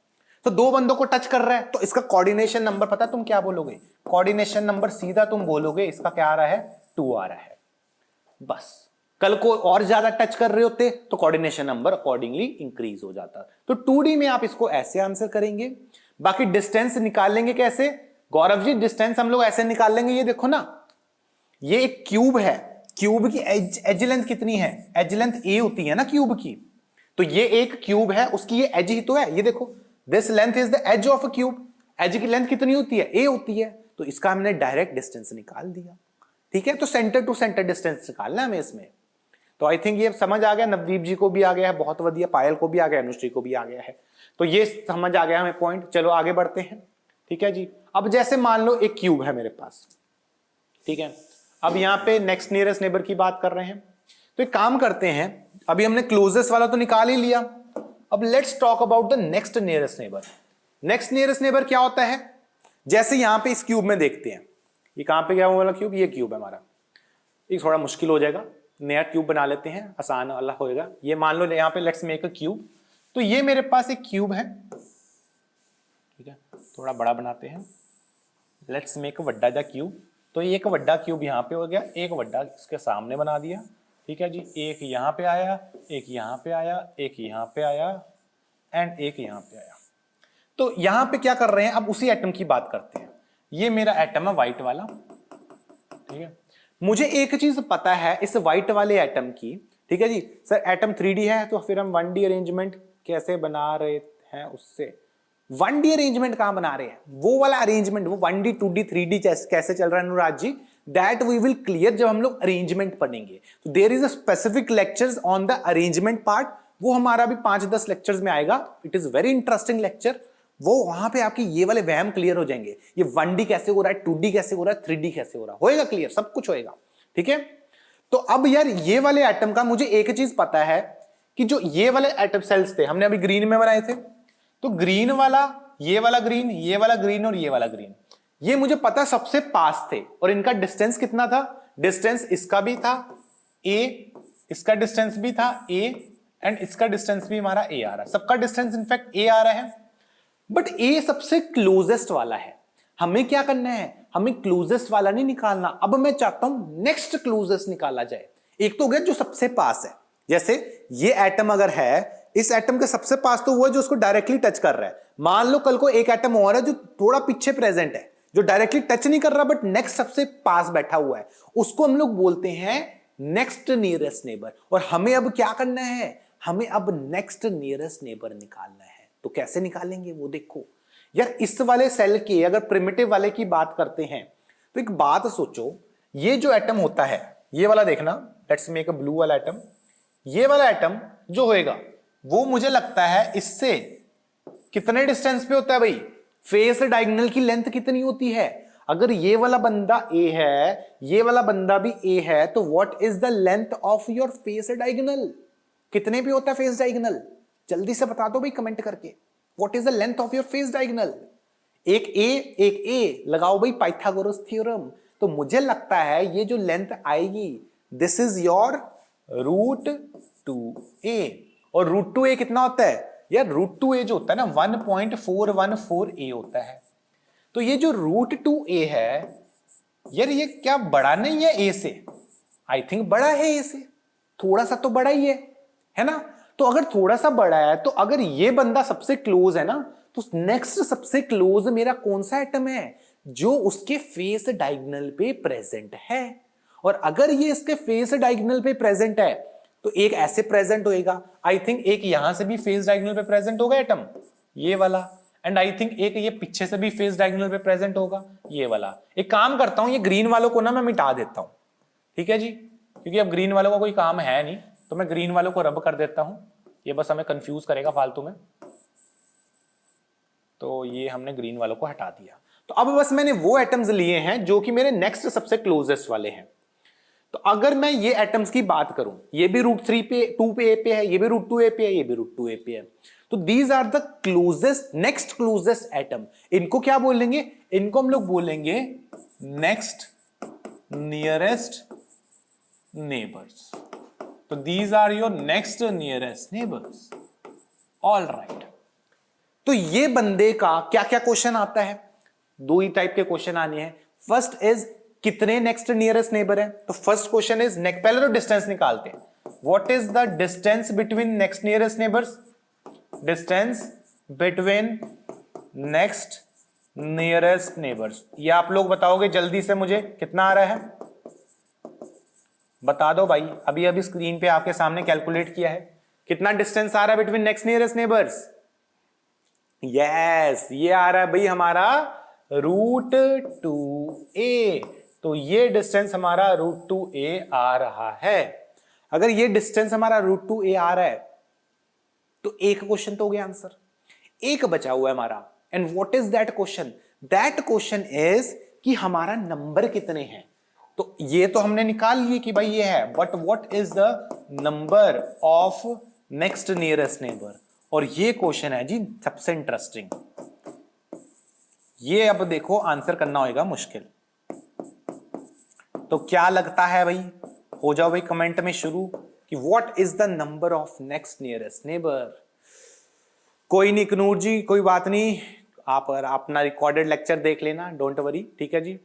तो दो बंदों को टच कर रहा है, तो इसका कोऑर्डिनेशन नंबर पता तुम क्या बोलोगे? कोऑर्डिनेशन नंबर सीधा तुम बोलोगे इसका क्या आ रहा है? 2 आ रहा है। बस कल को और ज्यादा टच कर रहे होते तो कोऑर्डिनेशन नंबर अकॉर्डिंगली इंक्रीज हो जाता। तो 2D में आप इसको ऐसे आंसर करेंगे। बाकी डिस्टेंस निकालेंगे कैसे गौरव जी? डिस्टेंस हम लोग ऐसे निकाल लेंगे, ये देखो ना, ये एक क्यूब है, क्यूब की एज लेंथ कितनी है? एज लेंथ ए होती है ना क्यूब की, तो ये एक क्यूब है, उसकी ये एज ही तो है। ये देखो, this length is the edge of a cube. Edge की लेंथ कितनी होती है? ए होती है। तो इसका हमने डायरेक्ट डिस्टेंस निकाल दिया। ठीक है, तो सेंटर टू सेंटर डिस्टेंस निकालना है हमें इसमें। तो आई थिंक ये समझ आ गया, नवदीप जी को भी आ गया है, बहुत बढ़िया, पायल को भी आ गया, अनुश्री को भी आ गया है। तो ये समझ आ गया हमें पॉइंट। चलो आगे बढ़ते हैं। ठीक है जी, अब जैसे मान लो एक क्यूब है मेरे पास, ठीक है, अब यहां पे नेक्स्ट नियरेस्ट नेबर की बात कर रहे हैं, तो एक काम करते हैं, अभी हमने क्लोजेस्ट वाला तो निकाल ही लिया, अब let's talk about the next nearest neighbour. Next nearest neighbour क्या होता है? जैसे यहां पे इस क्यूब में देखते हैं, ये कहां पे गया हुआ वाला क्यूब? ये क्यूब है हमारा। ये थोड़ा मुश्किल हो जाएगा, नया क्यूब बना लेते हैं, आसान वाला होएगा। ये मान लो यहां पे लेट्स मेक अ क्यूब, तो ये मेरे पास एक क्यूब है, ठीक है, थोड़ा बड़ा बनाते हैं, लेट्स मेक अ वड्डा दा क्यूब। तो एक वड्डा क्यूब यहां पे हो गया, एक वड्डा इसके सामने बना दिया, ठीक है जी, एक यहां पे आया, एक यहां पे आया, एक यहां पे आया एंड एक यहां पे आया। तो यहां पे क्या कर रहे हैं, अब उसी एटम की बात करते हैं। ये मेरा एटम है व्हाइट वाला, ठीक है, मुझे एक चीज पता है इस व्हाइट वाले एटम की, ठीक है जी, सर एटम 3D है तो फिर हम 1D अरेंजमेंट कैसे बना रहे हैं? उससे 1D अरेंजमेंट कहां बना रहे हैं? वो वाला अरेंजमेंट, वो 1D 2D 3D कैसे चल रहा है Anurag ji, that we will clear जब हम लोग अरेंजमेंट पढ़ेंगे। तो there is a specific lectures on the arrangement part, वो हमारा भी 5-10 लेक्चर्स में आएगा। It is very interesting lecture. वो वहां पे आपके ये वाले वहम क्लियर हो जाएंगे, ये 1D कैसे हो रहा है, 2D कैसे हो रहा है, 3D कैसे हो रहा है, होएगा क्लियर, सब कुछ होएगा। ठीक है, तो अब यार ये वाले एटम का मुझे एक चीज पता है कि जो ये वाले एटम सेल्स थे, हमने अभी ग्रीन में बनाए थे, तो ग्रीन वाला, ये वाला ग्रीन, ये वाला ग्रीन और ये वाला ग्रीन, ये मुझे पता सबसे पास थे और इनका डिस्टेंस कितना था? डिस्टेंस इसका भी था a, इसका डिस्टेंस भी था a एंड इसका डिस्टेंस भी हमारा a आ रहा है, सबका डिस्टेंस इनफैक्ट a आ रहा है, बट a सबसे क्लोजेस्ट वाला है। हमें क्या करना है? हमें क्लोजेस्ट वाला नहीं निकालना, अब मैं चाहता हूं नेक्स्ट क्लोजेस्ट निकाला जाए। एक तो हो गया जो सबसे पास है, जैसे ये एटम अगर है, इस एटम के सबसे पास तो वो है जो उसको डायरेक्टली टच कर रहा है। मान लो कल को एक एटम और है जो थोड़ा पीछे प्रेजेंट है, जो डायरेक्टली टच नहीं कर रहा बट नेक्स्ट सबसे पास बैठा हुआ है, उसको हम लोग बोलते हैं नेक्स्ट नियरेस्ट नेबर। और हमें अब क्या करना है? हमें अब नेक्स्ट नियरेस्ट नेबर निकालना है। तो कैसे निकालेंगे वो देखो यार। इस वाले सेल के अगर प्रिमिटिव वाले की बात करते हैं तो एक बात सोचो, ये जो एटम होता है, ये वाला देखना, लेट्स मेक अ ब्लू वाला एटम, ये वाला एटम जो होएगा वो मुझे लगता है इससे कितने डिस्टेंस पे होता है भाई? फेस डायगोनल की लेंथ कितनी होती है? अगर ये वाला बंदा A है, ये वाला बंदा भी A है, तो what is the length of your face diagonal? कितने पे होता है फेस डायगोनल? जल्दी से बता दो भाई कमेंट करके, what is the length of your face diagonal? एक A लगाओ भाई, पाइथागोरस थ्योरम। तो मुझे लगता है ये जो लेंथ आएगी, दिस इज योर √2a। और √2a कितना होता है यार? √2a जो होता है ना 1.414a होता है। तो ये जो √2a है यार, ये क्या बड़ा नहीं है a से? आई थिंक बड़ा है a से, थोड़ा सा तो बड़ा ही है ना? तो अगर थोड़ा सा बड़ा है, तो अगर ये बंदा सबसे क्लोज है ना, तो नेक्स्ट सबसे क्लोज मेरा कौन सा एटम है? जो उसके फेस डायगोनल पे प्रेजेंट है। और अगर ये इसके फेस डायगोनल पे प्रेजेंट है तो एक ऐसे प्रेजेंट होएगा, आई थिंक एक यहां से भी फेस डायगोनल पे प्रेजेंट होगा एटम, ये वाला, एंड आई थिंक एक ये पीछे से भी फेस डायगोनल पे प्रेजेंट होगा, ये वाला। एक काम करता हूं, ये ग्रीन वालों को ना मैं मिटा देता हूं, ठीक है जी, क्योंकि अब ग्रीन वालों का कोई काम है नहीं, तो मैं ग्रीन वालों को रब कर देता हूं, ये बस हमें कंफ्यूज करेगा फालतू में। तो ये हमने ग्रीन वालों को हटा दिया। तो अब बस मैंने वो एटम्स लिए हैं जो कि मेरे नेक्स्ट सबसे क्लोजेस्ट वाले हैं। तो अगर मैं ये एटम्स की बात करूं, ये भी √3 पे 2 पे A पे है, ये भी √2a पे है, ये भी √2a पे है, तो these are the closest, next closest atom. इनको क्या बोलेंगे? इनको हम लोग बोलेंगे नेक्स्ट नियरेस्ट नेबर्स। तो these are your next nearest neighbours. All right, तो ये बंदे का क्या क्या क्वेश्चन आता है, दो ही टाइप के क्वेश्चन आने हैं। फर्स्ट इज कितने नेक्स्ट नियरेस्ट नेबर है, तो फर्स्ट क्वेश्चन इज पहले तो डिस्टेंस निकालते हैं। What is the distance between next nearest neighbours, distance between next nearest neighbours, ये आप लोग बताओगे जल्दी से मुझे कितना आ रहा है, बता दो भाई। अभी अभी स्क्रीन पे आपके सामने कैलकुलेट किया है, कितना डिस्टेंस आ रहा है between next nearest neighbours. Yes, ये आ रहा है भाई हमारा √2a। तो ये डिस्टेंस हमारा √2a आ रहा है। अगर ये डिस्टेंस हमारा √2a आ रहा है तो एक क्वेश्चन तो हो गया आंसर, एक बचा हुआ है हमारा। And what is that question, that question is कि हमारा नंबर कितने हैं। तो ये तो हमने निकाल लिए कि भाई ये है, but what is the number of next nearest neighbour. और ये क्वेश्चन है जी सबसे इंटरेस्टिंग। ये अब देखो आंसर करना होगा मुश्किल। तो क्या लगता है भाई, हो जाओ भाई कमेंट में शुरू कि what is the number of next nearest neighbour. कोई नहीं कनूर जी, कोई बात नहीं, आप अपना रिकॉर्डेड लेक्चर देख लेना, डोंट वरी, ठीक है जी।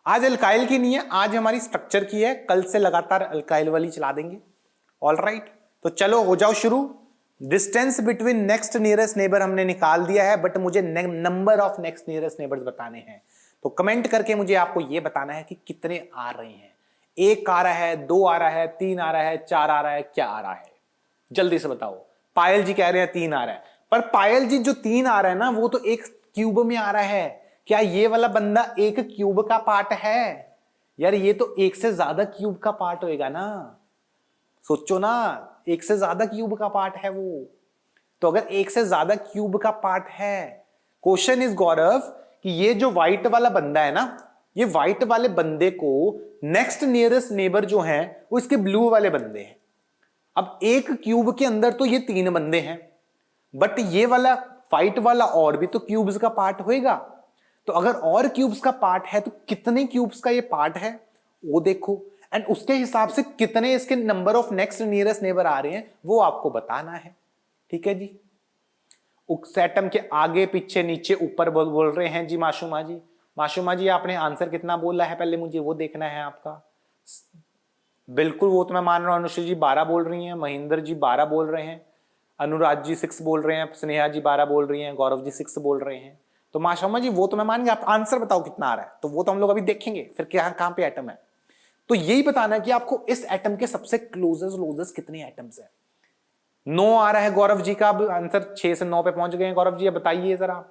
आज अल्काइल की नहीं है, आज हमारी स्ट्रक्चर की है, कल से लगातार अल्काइल वाली चला देंगे। ऑल राइट, तो चलो हो जाओ शुरू। Distance between next nearest neighbour हमने निकाल दिया है, बट मुझे number of next nearest neighbours बताने हैं। तो कमेंट करके मुझे आपको यह बताना है कि कितने आ रहे हैं। एक आ रहा है, दो आ रहा है, तीन आ रहा है, चार आ रहा है, क्या आ रहा है, जल्दी से बताओ। पायल जी कह रहे हैं तीन आ रहा है, पर पायल जी जो तीन आ रहा है ना वो तो एक क्यूब में आ रहा है। क्या ये वाला बंदा एक क्यूब का पार्ट है यार, ये तो एक से ज्यादा क्यूब का पार्ट होएगा ना, सोचो ना, एक से ज्यादा क्यूब का पार्ट है वो। तो अगर एक से ज्यादा क्यूब का पार्ट है, क्वेश्चन इज गौरव कि ये जो व्हाइट वाला बंदा है ना, ये व्हाइट वाले बंदे को नेक्स्ट नियरेस्ट नेबर जो है वो इसके ब्लू वाले बंदे हैं। अब एक क्यूब के अंदर तो ये तीन बंदे हैं, बट ये वाला व्हाइट वाला और भी तो क्यूब्स का पार्ट होएगा। तो अगर और क्यूब्स का पार्ट है तो कितने क्यूब्स का ये पार्ट है वो देखो, एंड उसके हिसाब से कितने इसके number of next nearest neighbour आ रहे हैं वो आपको बताना है, ठीक है जी। उस एटम के आगे पीछे नीचे ऊपर बोल रहे हैं जी मासूमा जी। मासूमा जी आपने आंसर कितना बोला है पहले मुझे वो देखना है आपका। बिल्कुल वो तो मैं मान रहा हूं, अनुश्री जी 12 बोल रही हैं, महेंद्र जी 12 बोल रहे हैं, अनुराग जी 6 बोल रहे हैं, स्नेहा जी 12 बोल रही हैं, गौरव जी 6 बोल रहे हैं। तो मासूमा जी वो तो मैं मान गया, आप आंसर बताओ कितना आ रहा है, तो वो तो हम लोग अभी देखेंगे फिर क्या कहां पे एटम है। तो यही बताना है कि आपको इस एटम के सबसे क्लोजेस्ट कितने एटम्स है। 9 आ रहा है गौरव जी का, अब आंसर 6 से 9 पे पहुंच गए हैं गौरव जी, अब बताइए जरा।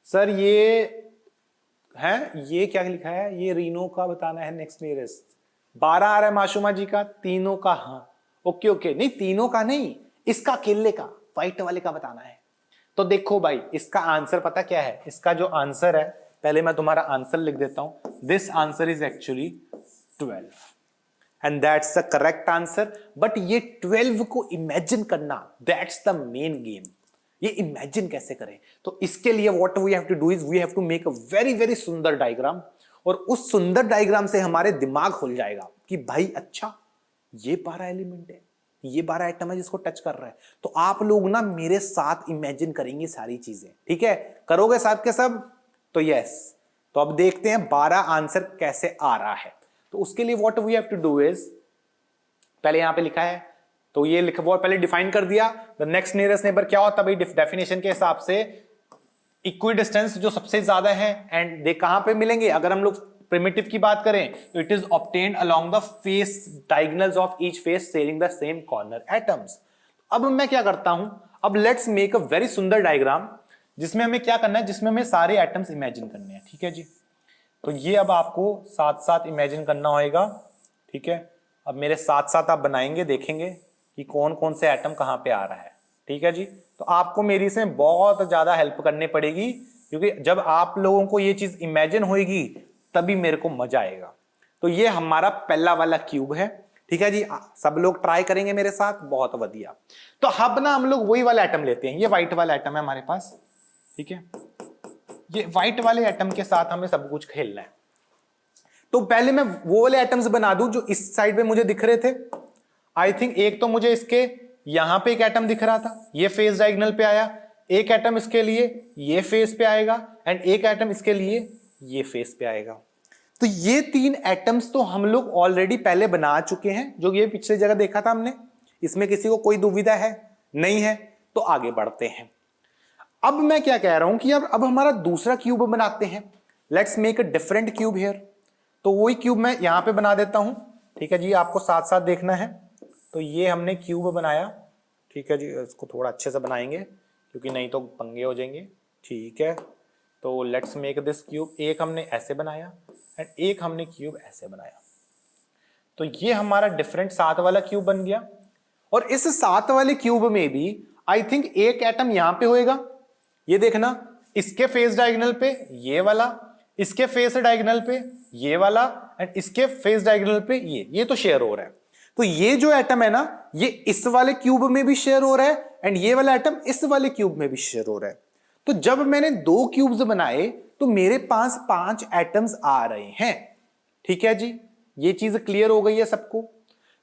सर ये है, ये क्या लिखा है, ये रीनो का बताना है नेक्स्ट नियरेस्ट। 12 आ रहा है मासूमा जी का, तीनों का, हाँ ओके ओके, नहीं तीनों का नहीं, इसका अकेले का व्हाइट वाले का बताना है। तो देखो भाई इसका आंसर पता क्या है, इसका जो आंसर है, पहले मैं तुम्हारा आंसर लिख देता हूं। This answer is actually 12 and that's the correct answer. But ये 12 को इमेजिन करना, दैट्स द मेन गेम। ये इमेजिन कैसे करें, तो इसके लिए what we have to do is we have to make a very very सुंदर डायग्राम, और उस सुंदर डायग्राम से हमारे दिमाग खुल जाएगा कि भाई अच्छा ये 12 एलिमेंट है, ये 12 आइटम है जिसको टच कर रहा है। तो आप लोग ना मेरे साथ इमेजिन करेंगे सारी चीजें, ठीक है, करोगे साथ के सब, तो यस। तो अब देखते हैं 12 आंसर कैसे आ रहा है। तो उसके लिए what we have to do is, पहले यहां पे लिखा है तो ये लिखा वो पहले डिफाइन कर दिया। द नेक्स्ट नियरेस्ट नेबर क्या होता है भाई, डेफिनेशन के हिसाब से इक्वी डिस्टेंस जो सबसे ज्यादा है, एंड दे कहां पे मिलेंगे, अगर हम लोग प्रिमिटिव की बात करें तो it is obtained along the face diagonals of each face sharing the same corner atoms. अब मैं क्या करता हूं, अब लेट्स मेक अ वेरी सुंदर डायग्राम जिसमें हमें क्या करना है, जिसमें हमें सारे एटम्स इमेजिन करने हैं, ठीक है जी। तो ये अब आपको साथ साथ इमेजिन करना होगा, ठीक है। अब मेरे साथ साथ आप बनाएंगे, देखेंगे कि कौन कौन से एटम कहां पे आ रहा है, ठीक है जी। तो आपको मेरी से बहुत ज्यादा हेल्प करनी पड़ेगी, क्योंकि जब आप लोगों को ये चीज इमेजिन होगी तभी मेरे को मजा आएगा। तो ये हमारा पहला वाला क्यूब है, ठीक है जी। सब लोग ट्राई करेंगे मेरे साथ, बहुत बढ़िया। तो अब ना हम लोग वही वाला एटम लेते हैं, ये व्हाइट वाला एटम है हमारे पास, ठीक है। ये व्हाइट वाले एटम के साथ हमें सब कुछ खेलना है। तो पहले मैं वो वाले एटम्स बना दूं जो इस साइड पे मुझे दिख रहे थे। आई थिंक एक तो मुझे इसके यहां पे एक एटम दिख रहा था, ये फेस डायगोनल पे आया, एक एटम इसके लिए ये फेस पे आएगा एंड एक एटम इसके लिए ये फेस पे आएगा। तो ये 3 एटम्स तो हम लोग ऑलरेडी पहले बना चुके हैं, जो ये पिछले जगह देखा था हमने। इसमें किसी को कोई दुविधा है? नहीं है। तो आगे बढ़ते हैं। अब मैं क्या कह रहा हूं कि अब हमारा दूसरा क्यूब बनाते हैं। Let's make a different cube here. तो वही क्यूब मैं यहां पे बना देता हूं। ठीक है जी, आपको साथ साथ देखना है। तो ये हमने क्यूब बनाया। ठीक है जी, इसको थोड़ा अच्छे से बनाएंगे क्योंकि नहीं तो पंगे हो जाएंगे। ठीक है, तो लेट्स मेक दिस क्यूब। एक हमने ऐसे बनाया एंड एक हमने क्यूब ऐसे बनाया। तो ये हमारा डिफरेंट 7 वाला क्यूब बन गया। और इस 7 वाले क्यूब में भी आई थिंक एक एटम यहां पे होएगा। ये देखना, इसके फेस डायगोनल पे ये वाला, इसके फेस डायगोनल पे ये वाला एंड इसके फेस डायगोनल पे ये तो शेयर हो रहा है। तो ये जो एटम है ना, ये इस वाले क्यूब में भी शेयर हो रहा है एंड ये वाला एटम इस वाले क्यूब में भी शेयर हो रहा है। तो जब मैंने 2 क्यूब्स बनाए तो मेरे पास 5 एटम्स आ रहे हैं। ठीक है जी, ये चीज क्लियर हो गई है सबको?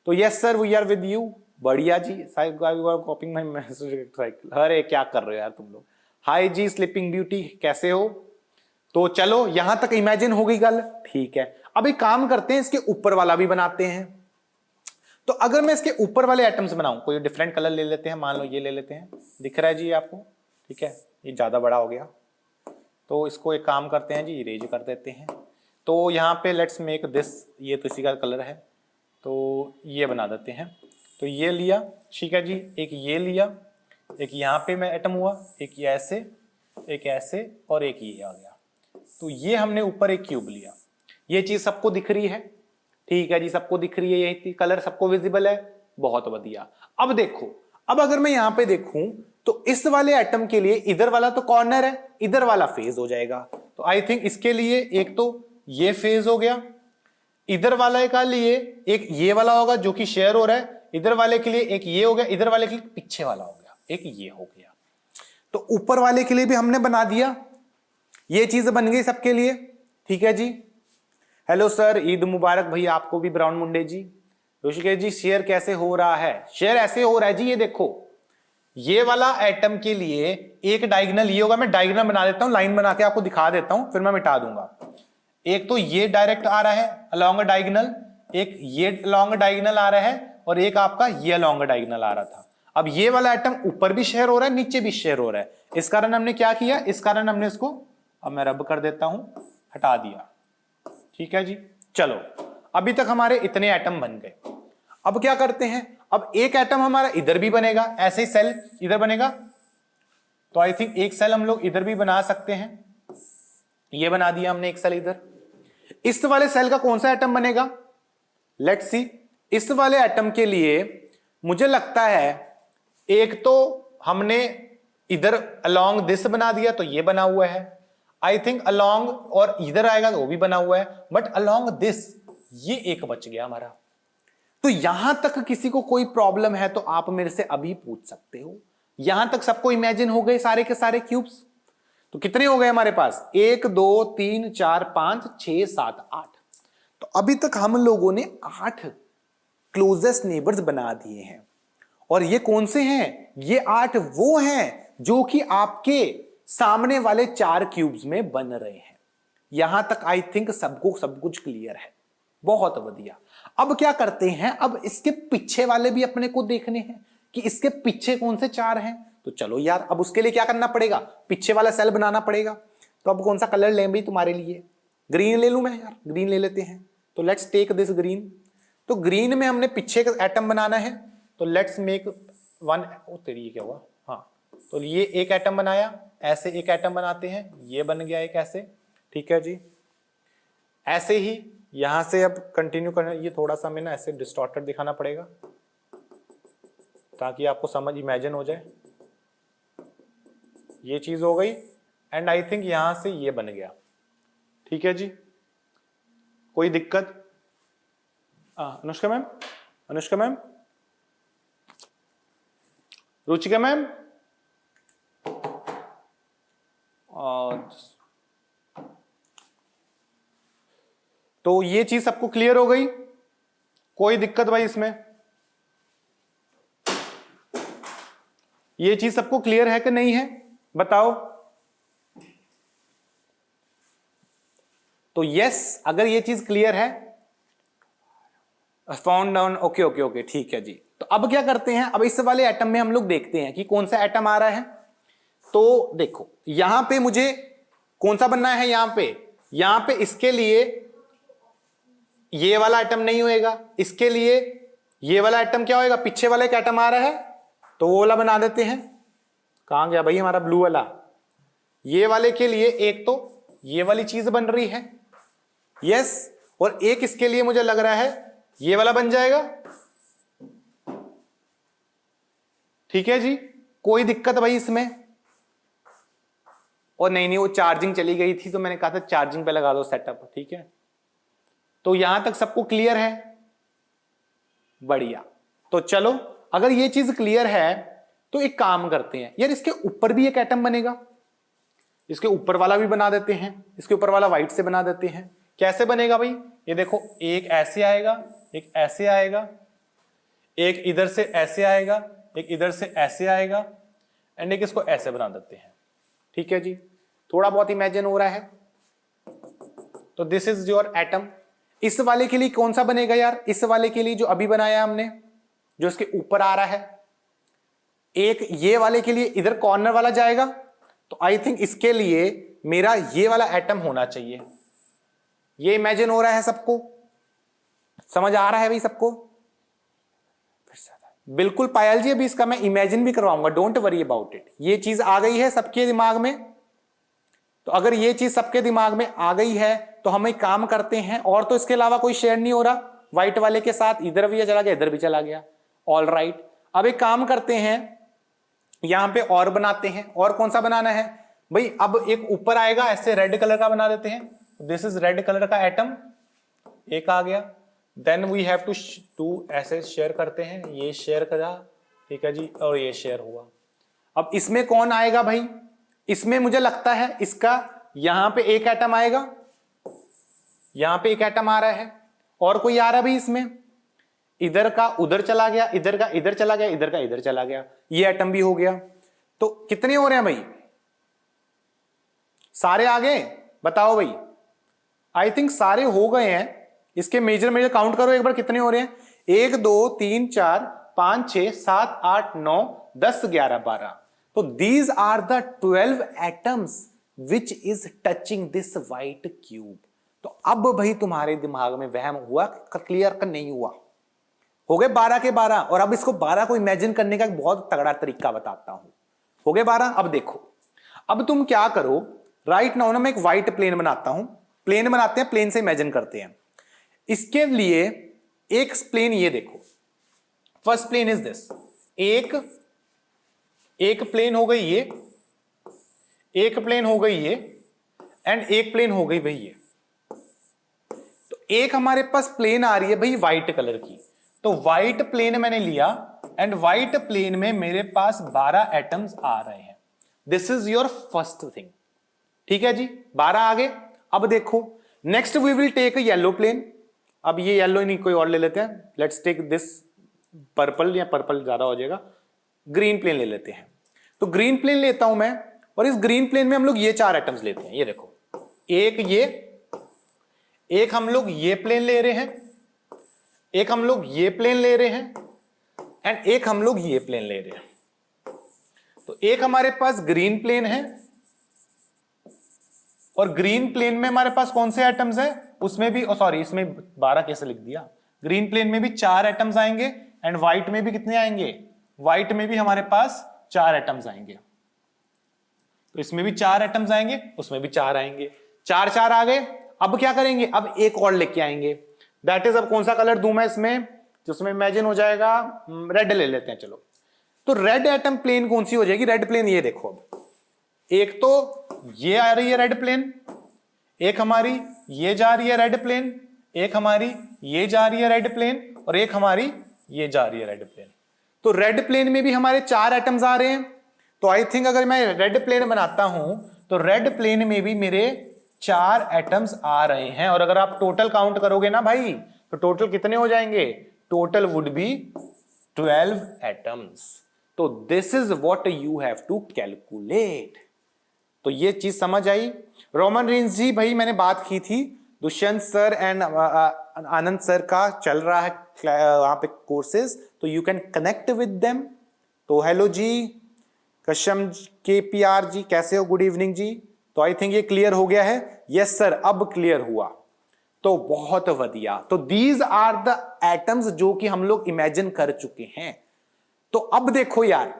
तो yes sir, we are with you. बढ़िया जी। Copying my message cycle. अरे क्या कर रहे हो यार तुम लोग। हाय जी स्लीपिंग ब्यूटी, कैसे हो? तो चलो यहां तक इमेजिन हो गई गल। ठीक है, अब एक काम करते हैं, इसके ऊपर वाला भी बनाते हैं। तो अगर मैं इसके ऊपर वाले एटम्स बनाऊं, कोई डिफरेंट कलर ले लेते हैं, मान लो ये ले लेते हैं। दिख रहा है जी आपको? ठीक है, ये ज्यादा बड़ा हो गया तो इसको एक काम करते हैं जी, इरेज कर देते हैं। तो यहाँ पे लेट्स मेक दिस, ये तो इसी का कलर है तो ये बना देते हैं। तो ये लिया, ठीक है जी, एक ये लिया, एक यहाँ पे मैं एटम हुआ, एक ये ऐसे, एक ऐसे और एक ये आ गया। तो ये हमने ऊपर एक क्यूब लिया। ये चीज सबको दिख रही है? ठीक है जी, सबको दिख रही है, यही कलर सबको विजिबल है। बहुत बढ़िया। अब देखो, अब अगर मैं यहां पे देखूं तो इस वाले एटम के लिए इधर वाला तो कॉर्नर है, इधर वाला फेज हो जाएगा। तो आई थिंक इसके लिए एक तो ये फेज हो गया, इधर वाले का लिए एक ये वाला होगा जो कि शेयर हो रहा है, इधर वाले के लिए एक ये हो गया, इधर वाले के लिए पीछे वाला हो गया, एक ये हो गया। तो ऊपर वाले के लिए भी हमने बना दिया, ये चीज बन गई सबके लिए। ठीक है जी। हेलो सर, ईद मुबारक भैया आपको भी, ब्राउन मुंडे जी। ऋषिकेश जी, शेयर कैसे हो रहा है? शेयर ऐसे हो रहा है जी, ये देखो, ये वाला एटम के लिए एक डायगोनल ये होगा। मैं डायगोनल बना देता हूं, लाइन बना के आपको दिखा देता हूं, फिर मैं मिटा दूंगा। एक तो ये डायरेक्ट आ रहा है अलोंग डायगोनल, एक ये अलोंग डायगोनल आ रहा है और एक आपका ये अलोंग डायगोनल आ रहा था। अब ये वाला एटम ऊपर भी शेयर हो रहा है, नीचे भी शेयर हो रहा है। इस कारण हमने क्या किया, इस कारण हमने इसको, अब मैं रब कर देता हूं, हटा दिया। ठीक है जी। चलो, अभी तक हमारे इतने एटम बन गए। अब क्या करते हैं, अब एक एटम हमारा इधर भी बनेगा, ऐसे ही सेल इधर बनेगा। तो आई थिंक एक सेल हम लोग इधर भी बना सकते हैं। ये बना दिया हमने एक सेल इधर। इस वाले सेल का कौन सा एटम बनेगा? Let's see. इस वाले एटम के लिए मुझे लगता है एक तो हमने इधर अलोंग दिस बना दिया, तो ये बना हुआ है। आई थिंक अलोंग और इधर आएगा तो वो भी बना हुआ है, बट अलोंग दिस ये एक बच गया हमारा। तो यहां तक किसी को कोई प्रॉब्लम है तो आप मेरे से अभी पूछ सकते हो। यहां तक सबको इमेजिन हो गए सारे के सारे क्यूब्स? तो कितने हो गए हमारे पास? 1 2 3 4 5 6 7 8। तो अभी तक हम लोगों ने 8 क्लोजेस्ट नेबर्स बना दिए हैं। और ये कौन से हैं? ये 8 वो हैं जो कि आपके सामने वाले 4 क्यूब्स में बन रहे हैं। यहां तक आई थिंक सबको सब कुछ क्लियर है। बहुत बढ़िया। अब क्या करते हैं, अब इसके पीछे वाले भी अपने को देखने हैं कि इसके पीछे कौन से 4 हैं। तो चलो यार, अब उसके लिए क्या करना पड़ेगा, पीछे वाला सेल बनाना पड़ेगा। तो अब कौन सा कलर लें भाई तुम्हारे लिए? ग्रीन ले लूं मैं यार? ग्रीन ले लेते हैं। तो लेट्स टेक दिस ग्रीन। तो ग्रीन में हमने पीछे का एटम बनाना है। तो लेट्स मेक वन, ओ तेरी ये क्या हुआ, हाँ। तो ये एक एटम बनाया, ऐसे एक एटम बनाते हैं, ये बन गया एक ऐसे। ठीक है जी। ऐसे ही यहां से अब कंटिन्यू करना। ये थोड़ा सा हमें ना ऐसे डिस्टॉर्टेड दिखाना पड़ेगा ताकि आपको समझ इमेजिन हो जाए। ये चीज हो गई एंड आई थिंक यहां से ये बन गया। ठीक है जी, कोई दिक्कत? Anushka ma'am, Anushka ma'am, Ruchika ma'am, तो ये चीज सबको क्लियर हो गई? कोई दिक्कत भाई इसमें? ये चीज सबको क्लियर है कि नहीं है, बताओ। तो यस, अगर ये चीज क्लियर है, found down, okay okay okay, ठीक है जी। तो अब क्या करते हैं, अब इस वाले एटम में हम लोग देखते हैं कि कौन सा एटम आ रहा है। तो देखो यहां पे मुझे कौन सा बनना है, यहां पे इसके लिए ये वाला एटम नहीं होएगा, इसके लिए ये वाला एटम क्या होएगा, पीछे वाला एक एटम आ रहा है तो वो वाला बना देते हैं। कहां गया भाई हमारा ब्लू वाला, ये वाले के लिए एक तो ये वाली चीज बन रही है, यस, और एक इसके लिए मुझे लग रहा है ये वाला बन जाएगा। ठीक है जी, कोई दिक्कत भाई इसमें? और नहीं वो चार्जिंग चली गई थी तो मैंने कहा था चार्जिंग पे लगा दो सेटअप, ठीक है। तो यहां तक सबको क्लियर है, बढ़िया। तो चलो अगर ये चीज क्लियर है तो एक काम करते हैं यार, इसके ऊपर भी एक एटम बनेगा, इसके ऊपर वाला भी बना देते हैं, इसके ऊपर वाला व्हाइट से बना देते हैं। कैसे बनेगा भाई, ये देखो, एक ऐसे आएगा, एक ऐसे आएगा, एक इधर से ऐसे आएगा, एक इधर से ऐसे आएगा, एंड एक इसको ऐसे बना देते हैं। ठीक है जी, थोड़ा बहुत इमेजिन हो रहा है। तो दिस इज योर एटम। इस वाले के लिए कौन सा बनेगा यार, इस वाले के लिए जो अभी बनाया हमने, जो इसके ऊपर आ रहा है, एक ये वाले के लिए इधर कॉर्नर वाला जाएगा, तो आई थिंक इसके लिए मेरा ये वाला एटम होना चाहिए। ये इमेजिन हो रहा है सबको, समझ आ रहा है भाई सबको? बिल्कुल पायल जी, अभी इसका मैं इमेजिन भी करवाऊंगा, डोंट वरी अबाउट इट। ये चीज आ गई है सबके दिमाग में। तो अगर ये चीज सबके दिमाग में आ गई है तो हम एक काम करते हैं, और तो इसके अलावा कोई शेयर नहीं हो रहा व्हाइट वाले के साथ, इधर भी चला गया, इधर भी चला गया, ऑल राइट। अब एक काम करते हैं, यहां पे और बनाते हैं। और कौन सा बनाना है भाई, अब एक ऊपर आएगा ऐसे रेड कलर का बना देते हैं। दिस इज रेड कलर का एटम, एक आ गया। देन वी हैव टू ऐसे शेयर करते हैं, ये शेयर करा, ठीक है जी, और ये शेयर हुआ। अब इसमें कौन आएगा भाई, इसमें मुझे लगता है इसका यहां पे एक एटम आएगा, यहां पे एक एटम आ रहा है, और कोई आ रहा है भाई इसमें, इधर का उधर चला गया, इधर का इधर चला गया, इधर का इधर चला गया, ये एटम भी हो गया। तो कितने हो रहे हैं भाई, सारे आ गए? बताओ भाई, आई थिंक सारे हो गए हैं। इसके मेजर काउंट करो एक बार, कितने हो रहे हैं? 1 2 3 4 5 6 7 8 9 10 11 12। तो these are the 12 atoms which is touching this white cube. तो अब भाई तुम्हारे दिमाग में वहम हुआ, क्लियर कर नहीं हुआ? हो गए 12 के 12। और अब इसको 12 को इमेजिन करने का एक बहुत तगड़ा तरीका बताता हूं। हो गए 12। अब देखो, अब तुम क्या करो, राइट नाउ ना मैं एक व्हाइट प्लेन बनाता हूं, प्लेन बनाते हैं, प्लेन से इमेजिन करते हैं। इसके लिए एक प्लेन ये देखो, फर्स्ट प्लेन इज दिस, एक प्लेन हो गई ये, एक प्लेन हो गई ये, एंड एक प्लेन हो गई भाई ये। तो एक हमारे पास प्लेन आ रही है भाई व्हाइट कलर की। तो व्हाइट प्लेन मैंने लिया, एंड व्हाइट प्लेन में मेरे पास 12 एटम्स आ रहे हैं। This is your first thing. ठीक है जी, 12 आ गए। अब देखो, next we will take yellow plane. अब ये येलो नहीं, कोई और ले लेते हैं, लेट्स टेक दिस पर्पल, या पर्पल ज्यादा हो जाएगा, ग्रीन प्लेन ले लेते हैं। तो ग्रीन प्लेन लेता हूं मैं, और इस ग्रीन प्लेन में हम लोग ये 4 एटम्स लेते हैं। ये देखो, एक ये, एक हम लोग ये प्लेन ले रहे हैं, एक हम लोग ये प्लेन ले रहे हैं, एंड एक हम लोग ये प्लेन ले रहे हैं। तो एक हमारे पास ग्रीन प्लेन है, और ग्रीन प्लेन में हमारे पास कौन से एटम्स है, उसमें भी, सॉरी इसमें 12 कैसे लिख दिया, ग्रीन प्लेन में भी 4 एटम्स आएंगे, एंड व्हाइट में भी कितने आएंगे, व्हाइट में भी हमारे पास 4 एटम्स आएंगे। तो इसमें भी 4 एटम्स आएंगे, उसमें भी 4 आएंगे, 4 4 आ गए। अब क्या करेंगे, अब एक और लेके आएंगे, दैट इज, अब कौन सा कलर दूं मैं इसमें, जिसमें इमेजिन हो जाएगा, रेड ले लेते हैं चलो। तो रेड एटम प्लेन कौन सी हो जाएगी, रेड प्लेन ये देखो, अब एक तो ये आ रही है रेड प्लेन, एक हमारी ये जा रही है रेड प्लेन, एक हमारी ये जा रही है रेड प्लेन, और एक हमारी ये जा रही है रेड प्लेन। तो रेड प्लेन में भी हमारे 4 एटम्स आ रहे हैं। तो आई थिंक अगर मैं रेड प्लेन बनाता हूं तो रेड प्लेन में भी मेरे 4 एटम्स आ रहे हैं। और अगर आप टोटल काउंट करोगे ना भाई, तो टोटल कितने हो जाएंगे, टोटल वुड बी 12 एटम्स। तो this is what you have to calculate. तो ये चीज समझ आई। रोमन रेंज जी भाई मैंने बात की थी, Dushyant sir and Anand sir का चल रहा है वहां पे कोर्सेज, तो you can connect with them. तो हेलो जी, कशम KPR जी कैसे हो, गुड इवनिंग जी। तो आई थिंक ये क्लियर हो गया है। यस सर, अब क्लियर हुआ, तो बहुत बढ़िया। तो दीज आर द एटम्स जो कि हम लोग इमेजिन कर चुके हैं। तो अब देखो यार,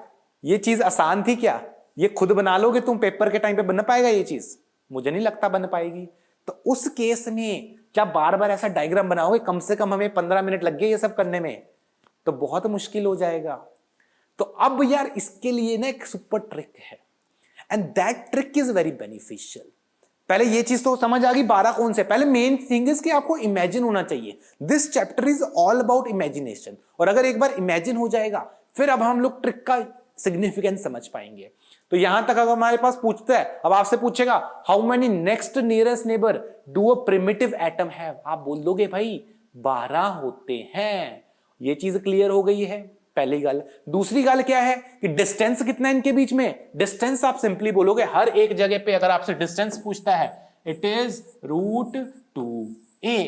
ये चीज आसान थी क्या? ये खुद बना लोगे तुम पेपर के टाइम पे, बन पाएगा ये चीज? मुझे नहीं लगता बन पाएगी। तो उस केस में क्या बार बार ऐसा डायग्राम बनाओगे? कम से कम हमें 15 मिनट लग गए ये सब करने में, तो बहुत मुश्किल हो जाएगा। तो अब यार इसके लिए ना एक सुपर ट्रिक है, and that trick is very beneficial. पहले ये चीज तो समझ आ गई 12 कौन से। पहले मेन थिंग इज कि आपको इमेजिन होना चाहिए। This chapter is all about imagination, और अगर एक बार इमेजिन हो जाएगा फिर अब हम लोग ट्रिक का सिग्निफिकेंस समझ पाएंगे। तो यहां तक अगर हमारे पास पूछता है, अब आपसे पूछेगा how many next nearest neighbour do a primitive atom have, आप बोल दोगे भाई 12 होते हैं। ये चीज क्लियर हो गई है, पहली गल। दूसरी गल क्या है कि डिस्टेंस कितना है इनके बीच में? डिस्टेंस आप सिंपली बोलोगे, हर एक जगह पे अगर आपसे डिस्टेंस पूछता है इट इज √2a।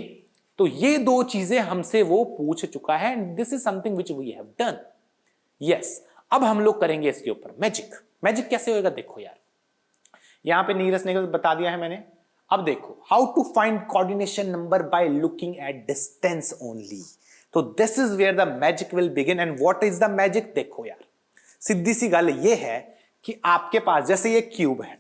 तो ये दो चीजें हमसे वो पूछ चुका है, and this is something which we have done. Yes, अब हम लोग करेंगे इसके ऊपर मैजिक। मैजिक कैसे होएगा देखो यार, यहां पे नीरस ने बता दिया है मैंने। अब देखो, how to find coordination number by looking at distance only. तो this is where the magic will begin. And what is the magic? देखो यार, सीधी सी गल ये है कि आपके पास जैसे ये क्यूब है,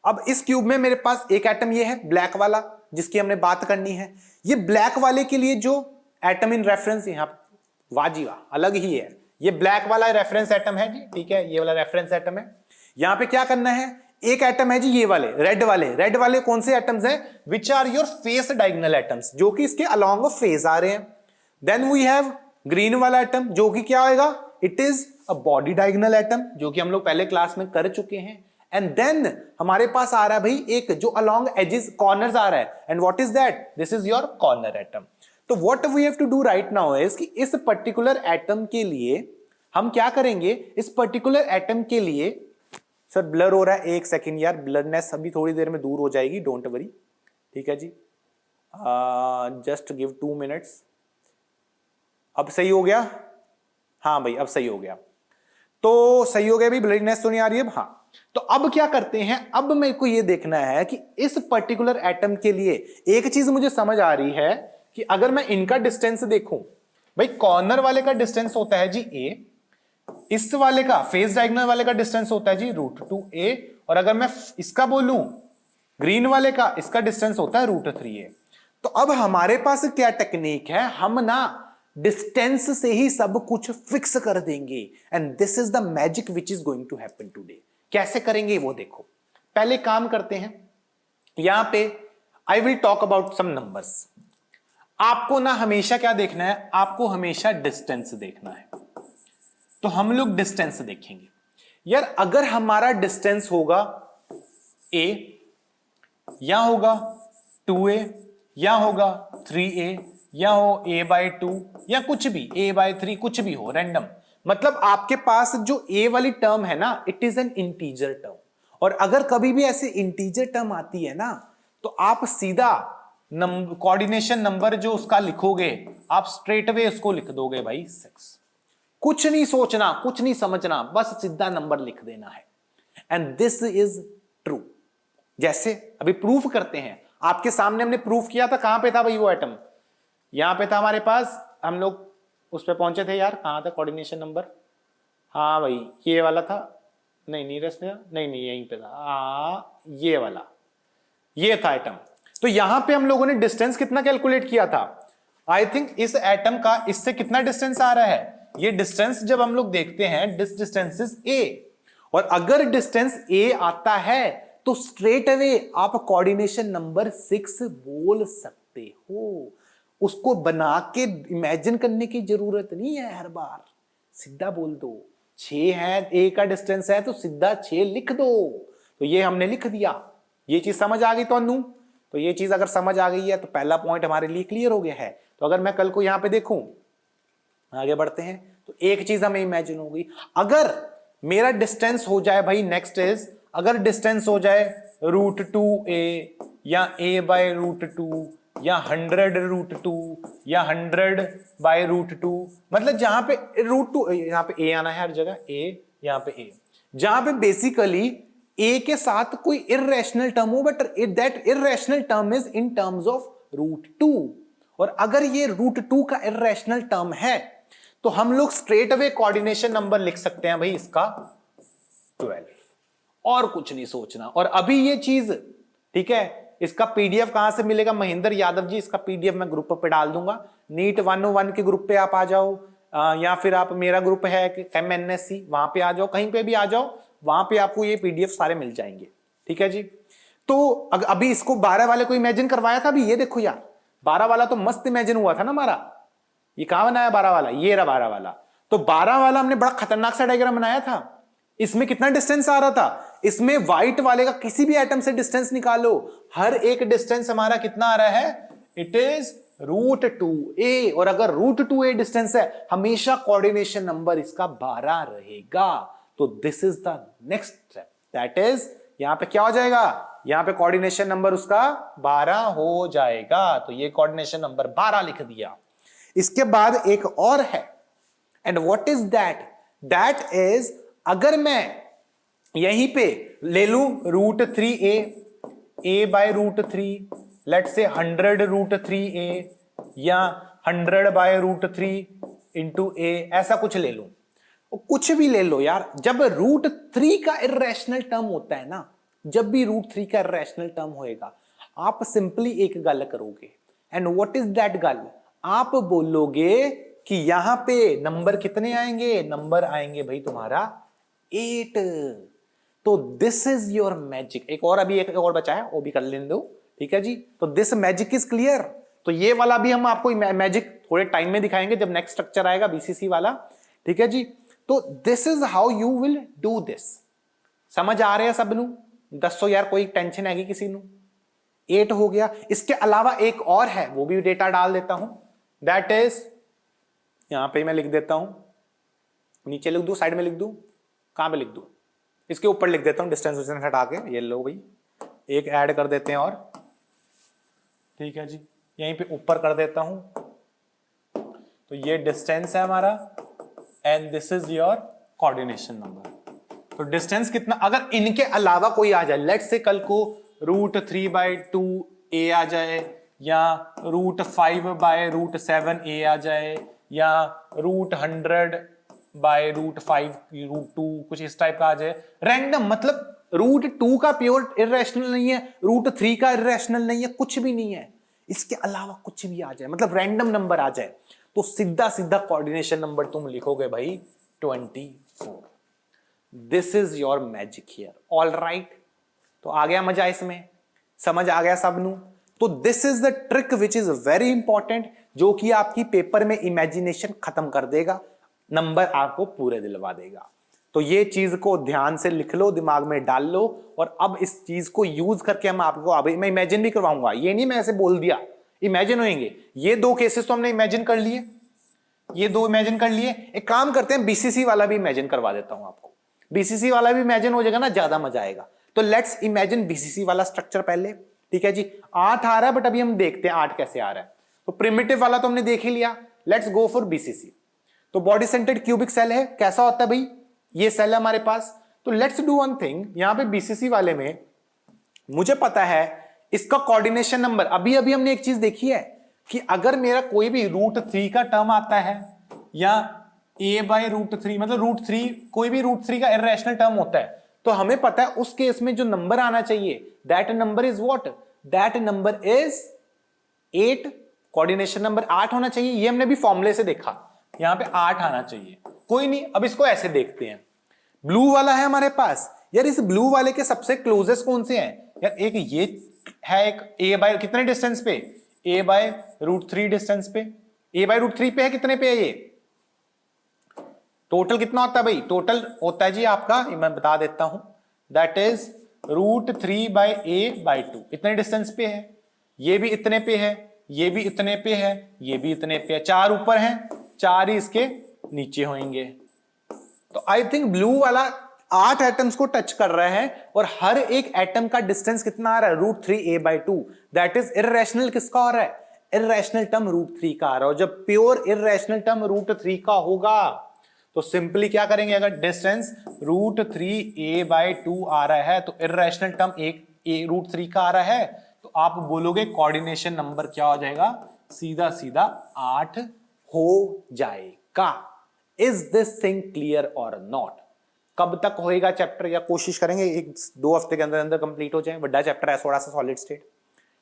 अब इस क्यूब में मेरे पास एक एटम ये है ब्लैक वाला जिसकी हमने बात करनी है। ये ब्लैक वाले के लिए जो एटम इन रेफरेंस यहां वाह अलग ही है, ये ब्लैक वाला रेफरेंस एटम है जी, ठीक है, ये वाला रेफरेंस एटम है। यहां पे क्या करना है, एक एटम है जी ये वाले रेड वाले कौन से एटम्स हैं? Which are your face diagonal atoms, जो कि इसके अलोंग ऑफ फेज आ रहे हैं। देन वी हैव ग्रीन वाला एटम जो कि क्या होएगा? It is a body diagonal atom, जो कि हम लोग पहले क्लास में कर चुके हैं। एंड देन हमारे पास आ रहा है भाई एक जो अलोंग एजेस कॉर्नर्स आ रहा है, and what is that? This is your corner atom. तो what we have to do right now is कि इस पर्टिकुलर एटम के लिए हम क्या करेंगे, इस पर्टिकुलर एटम के लिए, सर ब्लर हो रहा है, एक सेकेंड यार, ब्लरनेस अभी थोड़ी देर में दूर हो जाएगी, डोंट वरी, ठीक है जी, जस्ट गिव 2 मिनट्स। अब सही हो गया? हाँ भाई अब सही हो गया, तो सही हो गया भाई, ब्लरनेस तो नहीं आ रही है। हाँ, तो अब क्या करते हैं, अब मेरे को ये देखना है कि इस पर्टिकुलर एटम के लिए एक चीज मुझे समझ आ रही है कि अगर मैं इनका डिस्टेंस देखूं, भाई कॉर्नर वाले का डिस्टेंस होता है जी a, इस वाले का फेस डायगोनल वाले का डिस्टेंस होता है जी √2a, और अगर मैं इसका बोलूं ग्रीन वाले का, इसका डिस्टेंस होता है √3a। तो अब हमारे पास क्या टेक्निक है, हम ना डिस्टेंस से ही सब कुछ फिक्स कर देंगे, and this is the magic which is going to happen today. कैसे करेंगे वो देखो। पहले काम करते हैं, यहां पे I will talk about some numbers. आपको ना हमेशा क्या देखना है, आपको हमेशा डिस्टेंस देखना है। तो हम लोग डिस्टेंस देखेंगे यार। अगर हमारा डिस्टेंस होगा a, या होगा 2a, या होगा 3a, या हो a/2, या कुछ भी a/3, कुछ भी हो रैंडम, मतलब आपके पास जो a वाली टर्म है ना, it is an integer term. और अगर कभी भी ऐसे इंटीजर टर्म आती है ना, तो आप सीधा कोऑर्डिनेशन नंबर जो उसका लिखोगे, आप स्ट्रेट वे उसको लिख दोगे भाई 6। कुछ नहीं सोचना, कुछ नहीं समझना, बस सीधा नंबर लिख देना है, एंड दिस इज ट्रू। जैसे अभी प्रूफ करते हैं, आपके सामने हमने प्रूफ किया था, कहां पे था भाई वो एटम? यहां पे था हमारे पास, हम लोग उस पे पहुंचे थे यार, कहां था कोऑर्डिनेशन नंबर? हाँ भाई ये वाला था, नहीं नीरज ने, नहीं यहीं पे था, ये वाला, ये था एटम। तो यहां पे हम लोगों ने डिस्टेंस कितना कैलकुलेट किया था? आई थिंक इस एटम का इससे कितना डिस्टेंस आ रहा है? ये डिस्टेंस जब हम लोग देखते हैं, दिस डिस्टेंस इज a, और अगर डिस्टेंस a आता है तो स्ट्रेट अवे आप कोऑर्डिनेशन नंबर 6 बोल सकते हो। उसको बना के इमेजिन करने की जरूरत नहीं है, हर बार सीधा बोल दो। 6 है, a का डिस्टेंस है तो सीधा 6 लिख दो। तो ये हमने लिख दिया। ये चीज समझ आ गई तो अनु? तो ये चीज अगर समझ आ गई है तो पहला पॉइंट हमारे लिए क्लियर हो गया है। तो अगर मैं कल को यहां पे देखूं, आगे बढ़ते हैं, तो एक चीज हमें इमेजिन हो गई। अगर मेरा डिस्टेंस हो जाए भाई, नेक्स्ट इज, अगर डिस्टेंस हो जाए √2a या a/√2 या 100√2 या 100/√2, मतलब जहां पे √2, यहां पे a आना है हर जगह, a यहां पे a, जहां पे बेसिकली a के साथ कोई इर्रेशनल टर्म हो, but that irrational term is in terms of √2। और अगर ये √2 का इर्रेशनल टर्म है तो हम लोग स्ट्रेट अवे कोऑर्डिनेशन नंबर लिख सकते हैं भाई इसका 12, और कुछ नहीं सोचना। और अभी ये चीज, ठीक है, इसका पीडीएफ कहां से मिलेगा? महेंद्र यादव जी, इसका पीडीएफ मैं ग्रुप पे डाल दूंगा। नीट 101 के ग्रुप पे आप आ जाओ, या फिर आप, मेरा ग्रुप है MNSC, वहां पे आ जाओ, कहीं पे भी आ जाओ, वहां पे आपको ये पीडीएफ सारे मिल जाएंगे। ठीक है जी। तो अभी इसको 12 वाले को इमेजिन करवाया था, अभी ये देखो यार, 12 वाला तो मस्त इमेजिन हुआ था ना हमारा। ये कहां बनाया 12 वाला? ये रहा 12 वाला। तो 12 वाला हमने बड़ा खतरनाक सा डायग्राम बनाया था। इसमें कितना डिस्टेंस आ रहा था? इसमें व्हाइट वाले का किसी भी एटम से डिस्टेंस निकालो, हर एक डिस्टेंस हमारा कितना आ रहा है? It is √2a। और अगर √2a डिस्टेंस है, हमेशा कोऑर्डिनेशन नंबर इसका 12 रहेगा। तो this is the next step, that is, यहां पे क्या हो जाएगा? यहां पे कोऑर्डिनेशन नंबर उसका 12 हो जाएगा। तो ये कोऑर्डिनेशन नंबर 12 लिख दिया। इसके बाद एक और है, and what is that? That is, अगर मैं यहीं पे ले लू √3a, a/√3, let's say 100√3a या 100/√3 इंटू a, ऐसा कुछ ले लू, कुछ भी ले लो यार। जब √3 का इर्रेशनल टर्म होता है ना, जब भी √3 का इर्रेशनल टर्म होएगा, आप सिंपली एक गल करोगे, एंड व्हाट इज दैट गल? आप बोलोगे कि यहां पे नंबर कितने आएंगे? नंबर आएंगे भाई तुम्हारा 8। तो दिस इज योर मैजिक। एक और, अभी एक और बचा है, वो भी कर लेने दो। ठीक है जी। तो दिस मैजिक इज क्लियर। तो ये वाला भी हम आपको मैजिक थोड़े टाइम में दिखाएंगे, जब नेक्स्ट स्ट्रक्चर आएगा बीसीसी वाला। ठीक है जी। तो this is how you will do this. समझ आ रहे हैं सब नू? दसो यार, कोई टेंशन है किसी नू? 8 हो गया। इसके अलावा एक और है, वो भी डेटा डाल देता हूं, दैट इज, यहां पे मैं लिख देता हूं, नीचे लिख दूं, साइड में लिख दूं, कहां पे लिख दूं? इसके ऊपर लिख देता हूं, डिस्टेंस हटा के। ये लो भाई, एक ऐड कर देते हैं और, ठीक है जी, यहीं पे ऊपर कर देता हूं। तो ये डिस्टेंस है हमारा, and this is your coordination number. तो डिस्टेंस कितना, अगर इनके अलावा कोई आ जाए, लेट्स से कल को √3/2a आ जाए, या √5/√7a आ जाए, या √100/√5√2, कुछ इस टाइप का आ जाए, रैंडम। मतलब √2 का प्योर इर्रेशनल नहीं है, √3 का इर्रेशनल नहीं है, कुछ भी नहीं है, इसके अलावा कुछ भी आ जाए, मतलब रैंडम नंबर आ जाए, तो सीधा सीधा कोऑर्डिनेशन नंबर तुम लिखोगे भाई 24। This is your magic here. All right. तो आ गया मजा इसमें? समझ आ गया सबनू? तो this is the trick which is very important, जो कि आपकी पेपर में इमेजिनेशन खत्म कर देगा, नंबर आपको पूरे दिलवा देगा। तो ये चीज को ध्यान से लिख लो, दिमाग में डाल लो, और अब इस चीज को यूज करके हम आपको, अभी मैं इमेजिन भी करवाऊंगा, ये नहीं मैं ऐसे बोल दिया, इमेजिन होंगे। ये 2 केसेस तो हमने इमेजिन कर लिए, ये 2 इमेजिन कर लिए। एक काम करते हैं, बीसीसी वाला भी इमेजिन करवा देता हूं आपको। बीसीसी वाला भी इमेजिन हो जाएगा ना, ज्यादा मजा आएगा। तो लेट्स इमेजिन बीसीसी वाला स्ट्रक्चर पहले। ठीक है जी। 8 आ रहा है, बट अभी हम देखते हैं 8 कैसे आ रहा है। तो प्रिमिटिव वाला तो हमने देख ही लिया, लेट्स गो फॉर बीसीसी। तो बॉडी सेंटर्ड क्यूबिक सेल है, कैसा होता है भाई? ये सेल है हमारे पास। तो लेट्स डू वन थिंग, यहां पे बीसीसी वाले में मुझे पता है इसका कोऑर्डिनेशन नंबर, अभी अभी हमने एक चीज देखी है कि अगर मेरा कोई भी √3 का टर्म आता है, या a/√3, मतलब √3, कोई भी √3 का इर्रेशनल टर्म होता है, तो हमें पता है उस केस में जो नंबर आना चाहिए, that number is what? That number is 8। Coordination number 8 होना चाहिए। ये हमने भी फॉर्मूले से देखा, यहां पे 8 आना चाहिए। कोई नहीं, अब इसको ऐसे देखते हैं। ब्लू वाला है हमारे पास यार, इस ब्लू वाले के सबसे क्लोजेस्ट कौन से हैं यार? एक ये है, एक a/ कितने डिस्टेंस पे? a/√3 डिस्टेंस पे। a/√3 पे है, कितने पे है ये? टोटल कितना होता है भाई? टोटल होता है जी आपका, मैं बता देता हूं, दैट इज √3/a/2। इतने डिस्टेंस पे है, ये भी इतने पे है, ये भी इतने पे है, ये भी इतने पे है, 4 ऊपर हैं, 4 ही इसके नीचे होंगे। तो आई थिंक ब्लू वाला 8 एटम्स को टच कर रहा है और हर एक एटम का डिस्टेंस कितना आ रहा है, √3a/2। दैट इज इर्रेशनल किसका हो रहा है, इर्रेशनल टर्म √3 का आ रहा है। और जब प्योर इर्रेशनल टर्म √3 का होगा तो सिंपली क्या करेंगे, अगर डिस्टेंस √3a/2 आ रहा है तो इर्रेशनल टर्म एक √3 का आ रहा है, तो आप बोलोगे कोऑर्डिनेशन नंबर क्या हो जाएगा, सीधा सीधा 8 हो जाएगा। इज दिस थिंग क्लियर और नॉट? कब तक होएगा चैप्टर, या कोशिश करेंगे 1-2 हफ्ते के अंदर अंदर कंप्लीट हो जाए, बड़ा चैप्टर है थोड़ा सा सॉलिड स्टेट।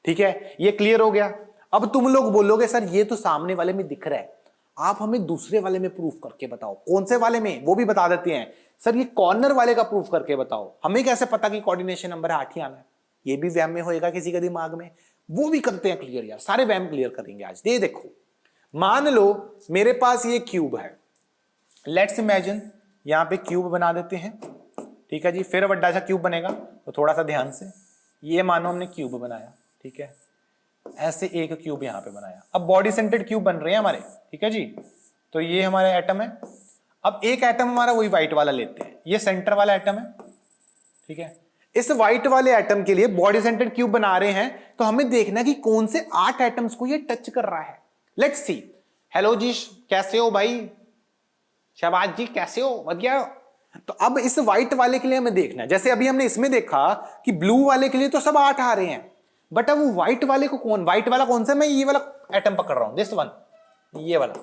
ठीक है, ये क्लियर हो गया। अब तुम लोग बोलोगे सर ये तो सामने वाले में दिख रहा है, आप हमें दूसरे वाले में प्रूफ करके बताओ। कौन से वाले में, वो भी बता देते हैं। सर ये कॉर्नर वाले का प्रूफ करके बताओ, हमें कैसे पता कि कोऑर्डिनेशन नंबर 8 ही आना है? ये भी वहम में होएगा किसी के दिमाग में, वो भी करते हैं क्लियर यार, सारे वहम क्लियर करेंगे आज। ये देखो, मान लो मेरे पास ये क्यूब है, लेट्स इमेजिन यहां पे क्यूब बना देते हैं। ठीक है जी, फिर बड़ा सा क्यूब बनेगा, तो थोड़ा सा ध्यान से, ये मानो हमने क्यूब बनाया, ठीक है, ऐसे एक क्यूब यहां पे बनाया। अब बॉडी सेंटर्ड क्यूब बन रहे हैं हमारे, ठीक है जी। तो ये हमारे एटम है। अब एक एटम हमारा वही व्हाइट वाला लेते हैं, ये सेंटर वाला एटम है, ठीक है। इस व्हाइट वाले एटम के लिए बॉडी सेंटर्ड क्यूब बना रहे हैं, तो हमें देखना है कि कौन से 8 एटम्स को ये टच कर रहा है। Let's see. हेलो जी, कैसे हो भाई? शहबाज जी कैसे हो? बढ़िया। तो अब इस व्हाइट वाले के लिए हमें देखना है, जैसे अभी हमने इसमें देखा कि ब्लू वाले के लिए तो सब 8 आ रहे हैं, बट अब वो व्हाइट वाले को कौन, व्हाइट वाला कौन सा, मैं ये वाला एटम पकड़ रहा हूं, दिस वन, ये वाला,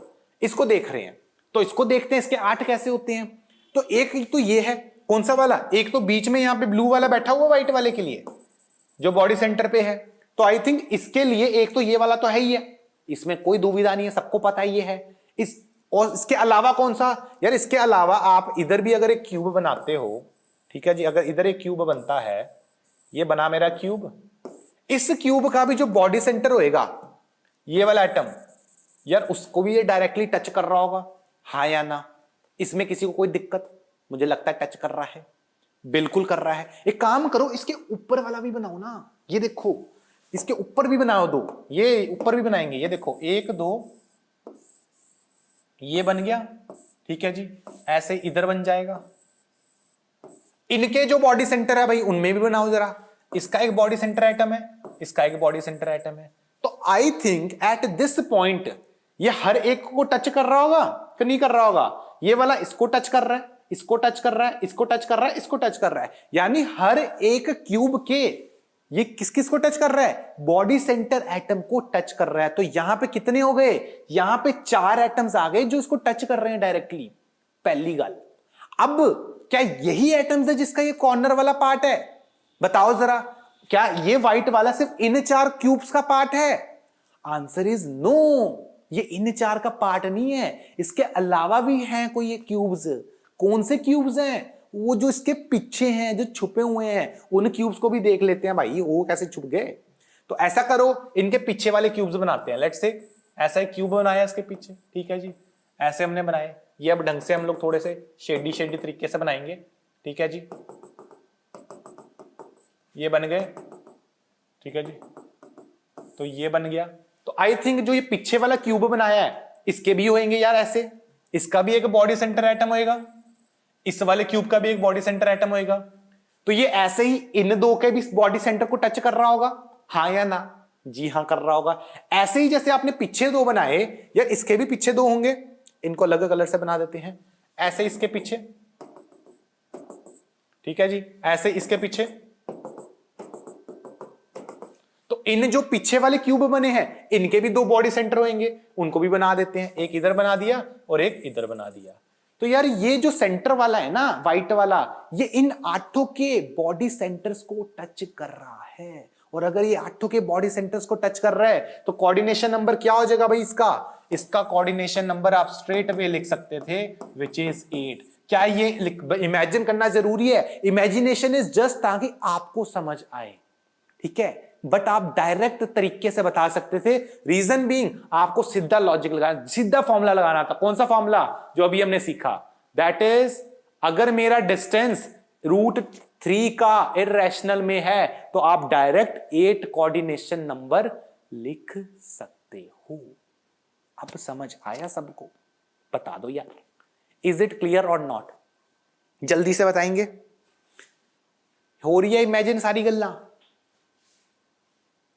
इसको देख रहे हैं। तो इसको देखते हैं इसके 8 कैसे होते हैं। तो एक तो ये है, कौन सा वाला, एक तो बीच में यहां पे ब्लू वाला बैठा हुआ व्हाइट वाले के लिए, जो बॉडी सेंटर पे है। तो आई थिंक इसके लिए एक तो ये वाला तो है ही है, इसमें कोई दुविधा नहीं है, सबको पता ये है। और इसके अलावा कौन सा यार, इसके अलावा आप इधर भी अगर एक क्यूब बनाते हो, ठीक है जी, अगर इधर एक क्यूब बनता है, ये बना मेरा क्यूब, इस क्यूब का भी जो बॉडी सेंटर होएगा, ये वाला एटम, यार उसको भी ये डायरेक्टली टच कर रहा होगा, हाँ या ना? इसमें किसी को कोई दिक्कत? मुझे लगता है टच कर रहा है, बिल्कुल कर रहा है। एक काम करो, इसके ऊपर वाला भी बनाओ ना, ये देखो, इसके ऊपर भी बनाओ दो, ये ऊपर भी बनाएंगे, ये देखो 1 2, ये बन गया, ठीक है जी। ऐसे इधर बन जाएगा। इनके जो बॉडी सेंटर है भाई, उनमें भी बनाओ जरा, इसका एक बॉडी सेंटर एटम है, इसका एक बॉडी सेंटर एटम है। तो I think eight this point ये हर एक को टच कर रहा होगा कि नहीं कर रहा होगा? ये वाला इसको टच कर रहा है, इसको टच कर रहा है, इसको टच कर रहा है, इसको टच कर रहा है, यानी हर एक क्यूब के ये किस किस को टच कर रहा है? बॉडी सेंटर एटम को टच कर रहा है। तो यहां पे कितने हो गए? यहां पे 4 एटम्स आ गए जो इसको टच कर रहे हैं डायरेक्टली, पहली गल। अब क्या यही एटम्स है जिसका ये कॉर्नर वाला पार्ट है? बताओ जरा, क्या ये व्हाइट वाला सिर्फ इन 4 क्यूब्स का पार्ट है? आंसर इज नो, ये इन 4 का पार्ट नहीं है, इसके अलावा भी हैं कोई ये क्यूब्स। कौन से क्यूब्स हैं? वो जो इसके पीछे हैं, जो छुपे हुए हैं, उन क्यूब्स को भी देख लेते हैं भाई, वो कैसे छुप गए। तो ऐसा करो, इनके पीछे वाले क्यूब्स बनाते हैं। लेट्स से ऐसा एक क्यूब बनाया इसके पीछे, ठीक है जी, ऐसे हमने बनाए। ये अब ढंग से हम लोग थोड़े से शेडी शेडी तरीके से बनाएंगे, ठीक है जी। ये बन गए, ठीक है जी। तो ये बन गया। तो आई थिंक जो ये पीछे वाला क्यूब बनाया है, इसके भी होंगे यार ऐसे, इसका भी एक बॉडी सेंटर एटम होएगा, इस वाले क्यूब का भी एक बॉडी सेंटर एटम होएगा। तो ये ऐसे ही इन दो के भी बॉडी सेंटर को टच कर रहा होगा, हाँ या ना? जी हाँ कर रहा होगा। ऐसे ही जैसे आपने पीछे 2 बनाए, यार इसके भी पीछे 2 होंगे, इनको अलग कलर से बना देते हैं। ऐसे इसके पीछे, ठीक है जी, ऐसे इसके पीछे। तो इन जो पीछे वाले क्यूब बने हैं, इनके भी 2 बॉडी सेंटर होंगे, उनको भी बना देते हैं। एक इधर बना दिया और एक इधर बना दिया। तो यार ये जो सेंटर वाला है ना, व्हाइट वाला, ये इन 8 के बॉडी सेंटर्स को टच कर रहा है। और अगर ये 8 के बॉडी सेंटर्स को टच कर रहा है, तो कोऑर्डिनेशन नंबर क्या हो जाएगा भाई इसका? इसका कोऑर्डिनेशन नंबर आप स्ट्रेट अवे लिख सकते थे, विच इज 8। क्या ये इमेजिन करना जरूरी है? इमेजिनेशन इज जस्ट ताकि आपको समझ आए, ठीक है, बट आप डायरेक्ट तरीके से बता सकते थे। रीजन बीइंग, आपको सीधा लॉजिक लगाना, सीधा फॉर्मूला लगाना था। कौन सा फॉर्मूला? जो अभी हमने सीखा, दैट इज अगर मेरा डिस्टेंस √3 का इर्रेशनल में है, तो आप डायरेक्ट 8 कोऑर्डिनेशन नंबर लिख सकते हो। अब समझ आया सबको? बता दो यार। इज इट क्लियर और नॉट? जल्दी से बताएंगे। हो रही है इमेजिन सारी गल्ला?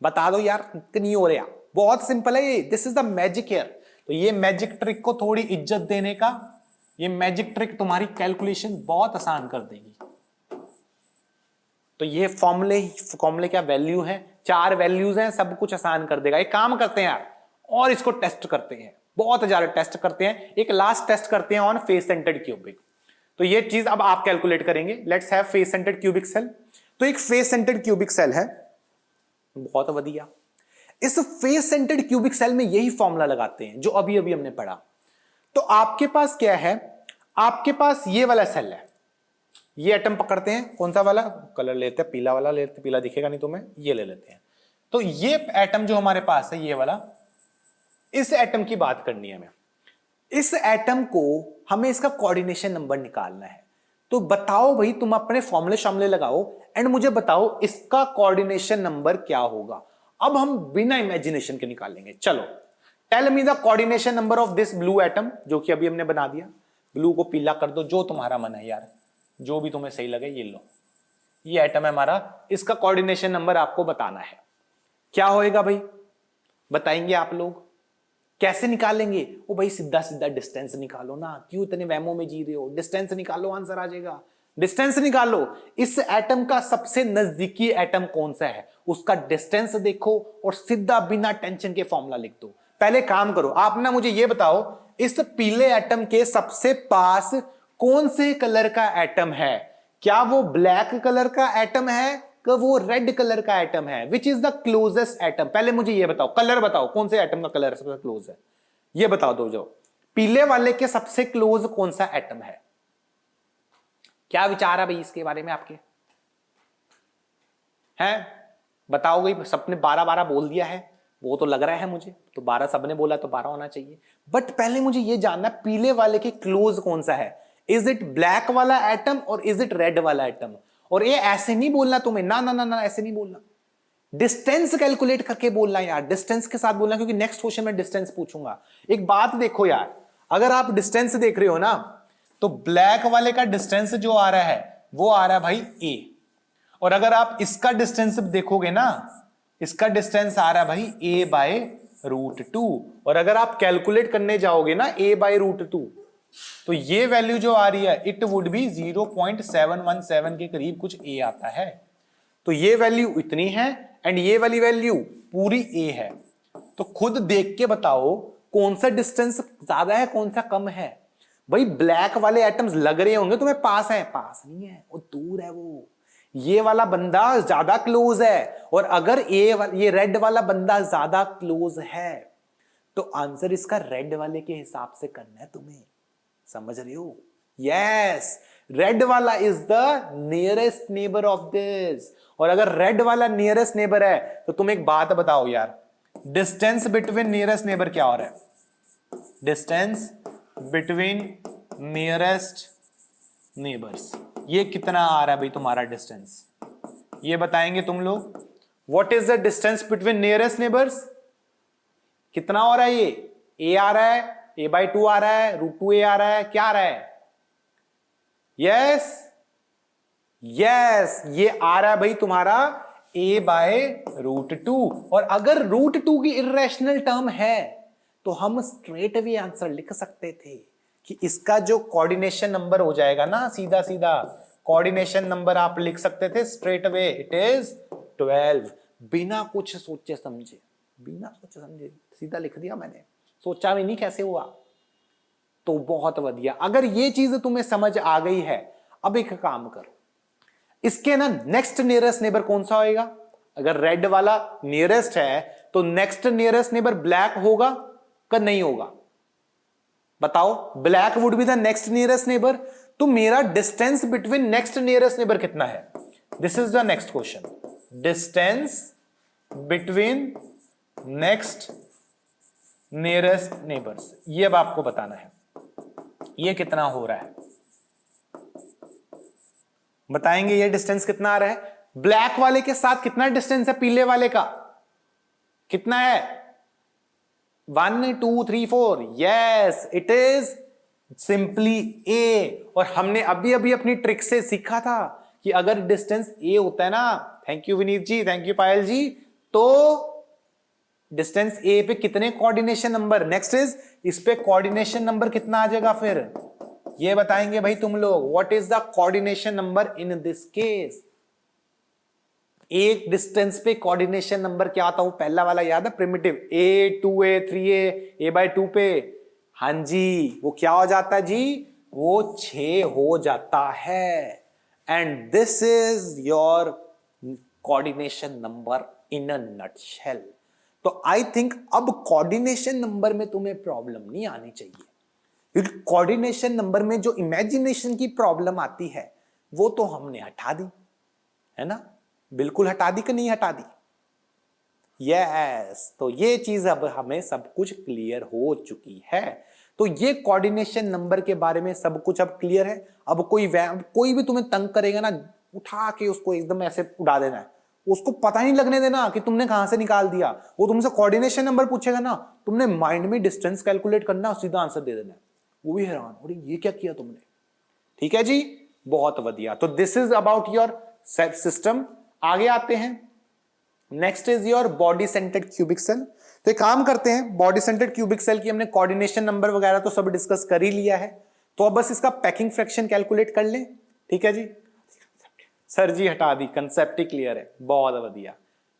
बता दो यार कि नहीं हो रहा। बहुत सिंपल है ये, this is the magic here. तो ये मैजिक ट्रिक को थोड़ी इज्जत देने का, ये मैजिक ट्रिक तुम्हारी कैलकुलेशन बहुत आसान कर देगी। तो ये फॉर्मूले क्या वैल्यू है, 4 वैल्यूज हैं, सब कुछ आसान कर देगा। एक काम करते हैं यार, और इसको टेस्ट करते हैं, बहुत ज्यादा टेस्ट करते हैं। एक लास्ट टेस्ट करते हैं ऑन फेस सेंटर्ड क्यूबिक। तो ये चीज अब आप कैलकुलेट करेंगे। Let's have face centred cubic cell. तो एक फेस सेंटर्ड क्यूबिक सेल है, बहुत बढ़िया। इस फेस सेंटर्ड क्यूबिक सेल में यही फॉर्मूला लगाते हैं जो अभी अभी हमने पढ़ा। तो आपके पास क्या है, आपके पास ये वाला सेल है, ये एटम पकड़ते हैं, कौन सा वाला कलर लेते हैं, पीला वाला लेते हैं, पीला दिखेगा नहीं तुम्हें, ये ले लेते हैं। तो ये एटम जो हमारे पास है, ये वाला, इस एटम की बात करनी है हमें। इस एटम को हमें इसका कोऑर्डिनेशन नंबर निकालना है। तो बताओ भाई, तुम अपने फॉर्मूले शामले लगाओ एंड मुझे बताओ इसका कोऑर्डिनेशन नंबर क्या होगा। अब हम बिना इमेजिनेशन के निकालेंगे। चलो, tell me the coordination number of this blue atom, जो कि अभी हमने बना दिया। ब्लू को पीला कर दो, जो तुम्हारा मन है यार, जो भी तुम्हें सही लगे ये लो। ये एटम है हमारा, इसका कोऑर्डिनेशन नंबर आपको बताना है। क्या होएगा भाई, बताएंगे आप लोग? कैसे निकालेंगे? ओ भाई सीधा सीधा डिस्टेंस निकालो ना, क्यों इतने वहमों में जी रहे हो? डिस्टेंस निकालो, आंसर आ जाएगा। डिस्टेंस निकालो। इस एटम का सबसे नजदीकी एटम कौन सा है, उसका डिस्टेंस देखो और सीधा बिना टेंशन के फॉर्मूला लिख दो। पहले काम करो, आप ना मुझे ये बताओ, इस पीले एटम के सबसे पास कौन से कलर का एटम है? क्या वो ब्लैक कलर का एटम है कि वो रेड कलर का एटम है? Which is the closest atom? पहले मुझे ये बताओ, कलर बताओ, कौन से एटम का कलर सबसे क्लोज है, ये बताओ दो। जो पीले वाले के सबसे क्लोज कौन सा एटम है? क्या विचार है भाई इसके बारे में आपके हैं? बताओगे? सबने 12-12 बोल दिया है, वो तो लग रहा है मुझे, तो 12 सबने बोला तो 12 होना चाहिए। बट पहले मुझे ये जानना, पीले वाले के क्लोज कौन सा है? इज इट ब्लैक वाला एटम और इज इट रेड वाला एटम? और ये ऐसे नहीं बोलना तुम्हें, ना ना ना ना, ऐसे नहीं बोलना, डिस्टेंस कैलकुलेट करके बोलना यार, डिस्टेंस के साथ बोलना, क्योंकि नेक्स्ट क्वेश्चन में डिस्टेंस पूछूंगा। एक बात देखो यार, अगर आप डिस्टेंस देख रहे हो ना, तो ब्लैक वाले का डिस्टेंस जो आ रहा है वो आ रहा है भाई ए, और अगर आप इसका डिस्टेंस देखोगे ना, इसका डिस्टेंस आ रहा है भाई ए बाय √2, और अगर आप कैलकुलेट करने जाओगे ना ए बाय √2, तो ये वैल्यू जो आ रही है इट वुड बी 0.717 के करीब कुछ ए आता है। तो ये वैल्यू इतनी है एंड ये वाली वैल्यू पूरी ए है। तो खुद देख के बताओ कौन सा डिस्टेंस ज्यादा है, कौन सा कम है। भाई ब्लैक वाले एटम्स लग रहे होंगे तुम्हें पास है, पास नहीं है, वो दूर है। वो ये वाला बंदा ज्यादा क्लोज है, और अगर ये रेड वाला बंदा ज्यादा क्लोज है, तो आंसर इसका रेड वाले के हिसाब से करना है तुम्हें। समझ रहे हो? यस, रेड वाला is the nearest neighbour of this. और अगर रेड वाला नियरेस्ट नेबर है, तो तुम एक बात बताओ यार, डिस्टेंस बिटवीन नियरेस्ट नेबर क्या हो रहा है? डिस्टेंस बिटवीन नियरेस्ट नेबर्स, ये कितना आ रहा है भाई तुम्हारा डिस्टेंस? ये बताएंगे तुम लोग। What is the distance between nearest neighbours? कितना हो रहा है? ये ए आ रहा है, a/2 आ रहा है, √2a आ रहा है, क्या आ रहा है? यस यस, ये आ रहा है भाई तुम्हारा a/√2। और अगर √2 की इर्रेशनल टर्म है, तो हम स्ट्रेट वे आंसर लिख सकते थे कि इसका जो कोऑर्डिनेशन नंबर हो जाएगा ना, सीधा सीधा कोऑर्डिनेशन नंबर आप लिख सकते थे स्ट्रेट वे, इट इज 12। बिना कुछ सोचे समझे, बिना सोचे समझे सीधा लिख दिया मैंने, सोचा भी नहीं कैसे हुआ। तो बहुत बढ़िया, अगर ये चीज तुम्हें समझ आ गई है, अब एक काम करो, इसके ना नेक्स्ट नियरेस्ट नेबर कौन सा होएगा? अगर रेड वाला नियरेस्ट है, तो नेक्स्ट नियरेस्ट नेबर ब्लैक होगा कि नहीं होगा? बताओ, black would be the next nearest neighbour. तो मेरा distance between next nearest neighbour कितना है? This is the next question, distance between next nearest neighbours, ये अब आपको बताना है, ये कितना हो रहा है, बताएंगे। ये डिस्टेंस कितना आ रहा है? ब्लैक वाले के साथ कितना डिस्टेंस है पीले वाले का? कितना है? 1 2 3 4, यस इट इज सिंपली ए। और हमने अभी अभी अपनी ट्रिक से सीखा था कि अगर डिस्टेंस ए होता है ना, thank you Vineet ji, thank you Payal ji, तो डिस्टेंस ए पे कितने कोऑर्डिनेशन नंबर, नेक्स्ट इज इस पे कोऑर्डिनेशन नंबर कितना आ जाएगा, फिर ये बताएंगे भाई तुम लोग, what is the coordination number in this case. एक डिस्टेंस पे कोऑर्डिनेशन नंबर क्या आता है, वो पहला वाला याद है, प्रिमिटिव ए 2a 3a a/2 पे, हां जी वो क्या हो जाता है जी, वो 6 हो जाता है। And this is your coordination number in a nutshell. तो आई थिंक अब कोऑर्डिनेशन नंबर में तुम्हें प्रॉब्लम नहीं आनी चाहिए, क्योंकि कोऑर्डिनेशन नंबर में जो इमेजिनेशन की प्रॉब्लम आती है वो तो हमने हटा दी है ना, बिल्कुल हटा दी कि नहीं हटा दी, यस। तो ये चीज अब हमें सब कुछ क्लियर हो चुकी है। तो ये कोऑर्डिनेशन नंबर के बारे में सब कुछ अब क्लियर है। अब कोई भी तुम्हें तंग करेगा ना, उठा के उसको एकदम ऐसे उड़ा देना है, उसको पता ही नहीं लगने देना कि तुमने कहां से निकाल दिया। वो तुमसे कोऑर्डिनेशन नंबर पूछेगा ना, तुमने माइंड में डिस्टेंस कैलकुलेट करना, सीधा आंसर दे देना है, वो भी हैरान, अरे ये क्या किया तुमने। ठीक है जी, बहुत बढ़िया। तो this is about your system. आगे आते हैं, next is your body centred cubic cell. तो एक काम करते हैं, बॉडी सेंटर्ड क्यूबिक सेल की हमने कोऑर्डिनेशन नंबर वगैरह तो सब डिस्कस कर ही लिया है, तो अब बस इसका पैकिंग फ्रैक्शन कैलकुलेट कर लें। ठीक है जी, सर जी हटा दी, कंसेप्ट ही क्लियर है, बहुत बढ़िया।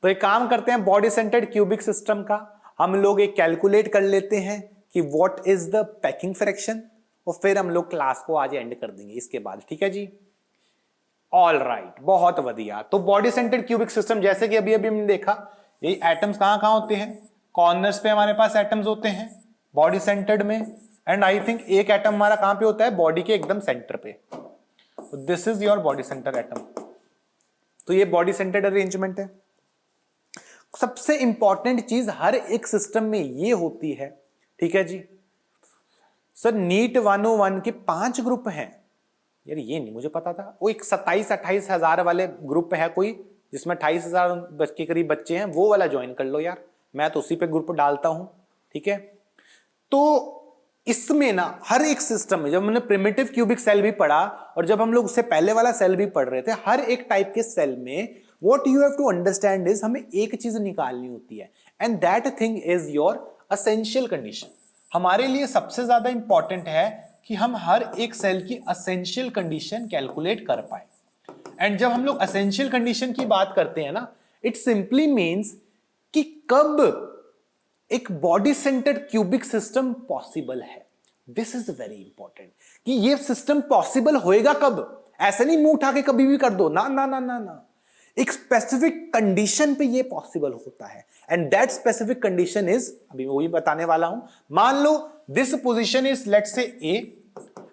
तो एक काम करते हैं, बॉडी सेंटर्ड क्यूबिक सिस्टम का हम लोग एक कैलकुलेट कर लेते हैं कि what is the packing fraction, और फिर हम लोग क्लास को आज एंड कर देंगे इसके बाद। ठीक है जी, ऑल राइट, बहुत बढ़िया। तो बॉडी सेंटर्ड क्यूबिक सिस्टम, जैसे कि अभी अभी हमने देखा, ये एटम्स कहां कहां होते हैं, कॉर्नर्स पे हमारे पास एटम्स होते हैं बॉडी सेंटर्ड में, एंड आई थिंक एक एटम हमारा कहां पे होता है, बॉडी के एकदम सेंटर पे। This is your body centre atom. तो ये बॉडी सेंटर्ड अरेंजमेंट है। सबसे इंपॉर्टेंट चीज हर एक सिस्टम में ये होती है, ठीक है जी सर, नीट 101 के 5 ग्रुप हैं यार, ये नहीं मुझे पता था। वो एक 27-28 हजार वाले ग्रुप है कोई, जिसमें 28,000 के करीब बच्चे हैं, वो वाला ज्वाइन कर लो यार, मैं तो उसी पे ग्रुप डालता हूं। ठीक है, तो इसमें ना हर एक सिस्टम में, जब हमने प्रिमिटिव क्यूबिक सेल भी पढ़ा और जब हम लोग उससे पहले वाला सेल भी पढ़ रहे थे, हर एक टाइप के सेल में what you have to understand is, हमें एक चीज निकालनी होती है, and that thing is your essential condition. हमारे लिए सबसे ज्यादा इंपॉर्टेंट है कि हम हर एक सेल की असेंशियल कंडीशन कैलकुलेट कर पाए। एंड जब हम लोग असेंशियल कंडीशन की बात करते हैं ना, इट सिंपली मीन्स कि कब एक body centred cubic system possible है। दिस इज वेरी इंपॉर्टेंट कि ये सिस्टम पॉसिबल होएगा कब, ऐसे नहीं मुंह उठा के कभी भी कर दो, ना ना ना ना ना, एक स्पेसिफिक कंडीशन पे ये पॉसिबल होता है, and that specific condition is, अभी वही बताने वाला हूं। मान लो this position is let's say A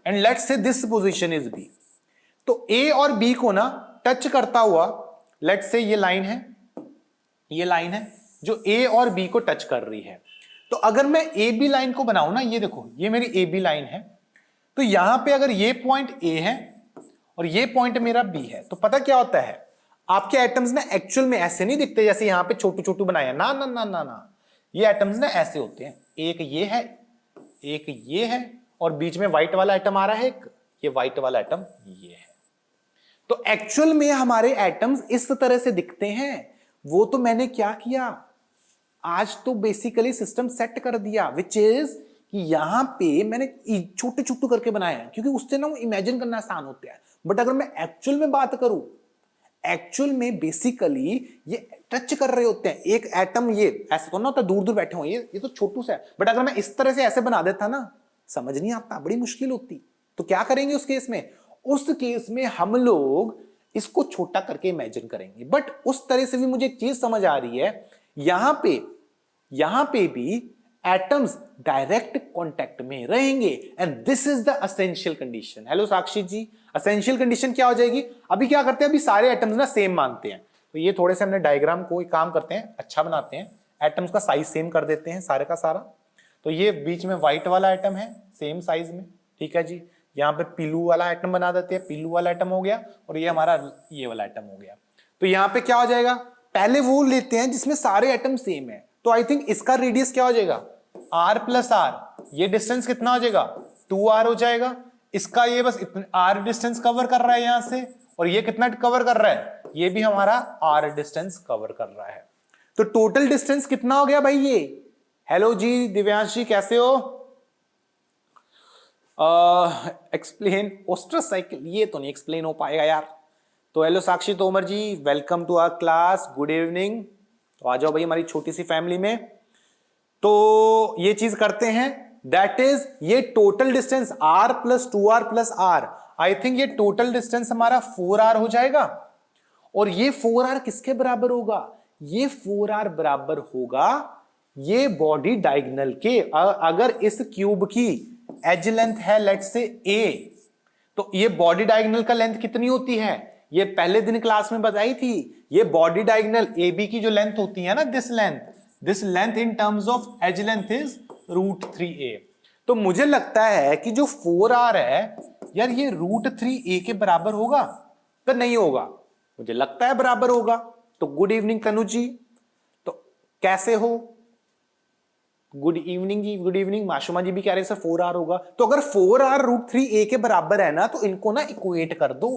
and let's say this position is B, तो ए और बी को ना टच करता हुआ, लेट्स से ये लाइन है, ये लाइन है जो ए और बी को टच कर रही है। तो अगर मैं ए बी लाइन को बनाऊं ना, ये देखो ये मेरी ए बी लाइन है, तो यहां पे अगर ये पॉइंट ए है और ये पॉइंट मेरा बी है, तो पता क्या होता है, आपके एटम्स ना एक्चुअल में ऐसे नहीं दिखते जैसे यहां पे छोटू छोटू बनाया, ना ना ना ना ना, ये एटम्स ना ऐसे होते हैं, एक ये है, एक ये है, और बीच में व्हाइट वाला एटम आ रहा है, एक ये व्हाइट वाला एटम ये है। तो एक्चुअल में हमारे एटम्स इस तरह से दिखते हैं। वो तो मैंने क्या किया, आज तो बेसिकली सिस्टम सेट कर दिया, विच इज कि यहां पे मैंने छोटे छोटू करके बनाया है, क्योंकि उससे ना वो इमेजिन करना आसान होता है। बट अगर मैं एक्चुअल में बात करूं, एक्चुअल में बेसिकली ये टच कर रहे होते हैं, एक एटम ये ऐसे तो ना होता, दूर दूर बैठे हो, ये तो छोटू सा है, बट अगर मैं इस तरह से ऐसे बना देता ना, समझ नहीं आता, बड़ी मुश्किल होती। तो क्या करेंगे उस केस में, उस केस में हम लोग इसको छोटा करके इमेजिन करेंगे। बट उस तरह से भी मुझे एक चीज समझ आ रही है, यहां पे भी एटम्स डायरेक्ट कांटेक्ट में रहेंगे, and this is the essential condition. Hello Sakshi ji, essential condition क्या हो जाएगी, अभी क्या करते हैं, अभी सारे एटम्स ना सेम मानते हैं, तो ये थोड़े से हमने डायग्राम को एक काम करते हैं, अच्छा बनाते हैं, एटम्स का साइज सेम कर देते हैं सारे का सारा। तो ये बीच में व्हाइट वाला एटम है सेम साइज में, ठीक है जी, यहाँ पे पीलू वाला एटम बना देते हैं, पीलू वाला एटम हो गया, और ये हमारा ये वाला एटम हो गया। तो यहाँ पे क्या हो जाएगा, पहले वो लेते हैं जिसमें सारे एटम सेम है, तो आई थिंक इसका रेडियस क्या हो जाएगा, r प्लस आर, ये डिस्टेंस कितना हो जाएगा 2r हो जाएगा। इसका ये बस इतना r डिस्टेंस कवर कर रहा है यहां से, और ये कितना कवर कर रहा है, ये भी हमारा r डिस्टेंस कवर कर रहा है। तो टोटल डिस्टेंस कितना हो गया भाई ये? हेलो जी दिव्यांश जी, कैसे हो? एक्सप्लेन ओस्ट्रोसाइकिल, ये तो नहीं एक्सप्लेन हो पाएगा यार। तो hello Sakshi Tomar ji, welcome to our class, good evening. तो आ जाओ भाई हमारी छोटी सी फैमिली में। तो ये चीज करते हैं, दैट इज ये total distance r plus 2r plus r, I think ये टोटल डिस्टेंस हमारा 4r हो जाएगा। और ये 4r किसके बराबर होगा? ये 4r बराबर होगा ये बॉडी डायगोनल के। अगर इस क्यूब की एज लेंथ है लेट्स से a, तो ये बॉडी डायगोनल का लेंथ कितनी होती है? ये पहले दिन क्लास में बताई थी। ये बॉडी डायगोनल AB की जो लेंथ होती है ना, this length in terms of edge length is √3a। तो मुझे लगता है कि जो 4r है यार, ये √3a के बराबर होगा तो नहीं होगा? मुझे लगता है बराबर होगा। तो गुड इवनिंग तनु जी, तो कैसे हो? गुड इवनिंग जी, गुड इवनिंग। माशुमा जी भी कह रहे हैं सर 4r होगा। तो अगर 4r √3a के बराबर है ना, तो इनको ना इक्वेट कर दो,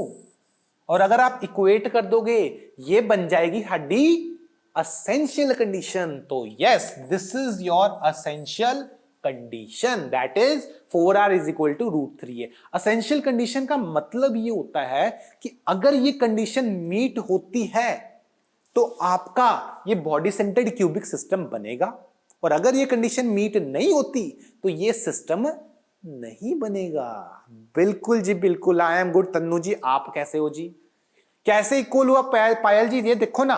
और अगर आप इक्वेट कर दोगे ये बन जाएगी हड्डी असेंशियल कंडीशन। तो yes, this is your essential condition, that is 4r is equal to √3a। Essential condition का मतलब ये होता है कि अगर ये कंडीशन मीट होती है तो आपका ये बॉडी सेंटर्ड क्यूबिक सिस्टम बनेगा, और अगर ये कंडीशन मीट नहीं होती तो ये सिस्टम नहीं बनेगा। बिल्कुल जी बिल्कुल, आई एम गुड। तन्नू जी आप कैसे हो जी? कैसे इक्वल हुआ पायल जी? ये देखो ना,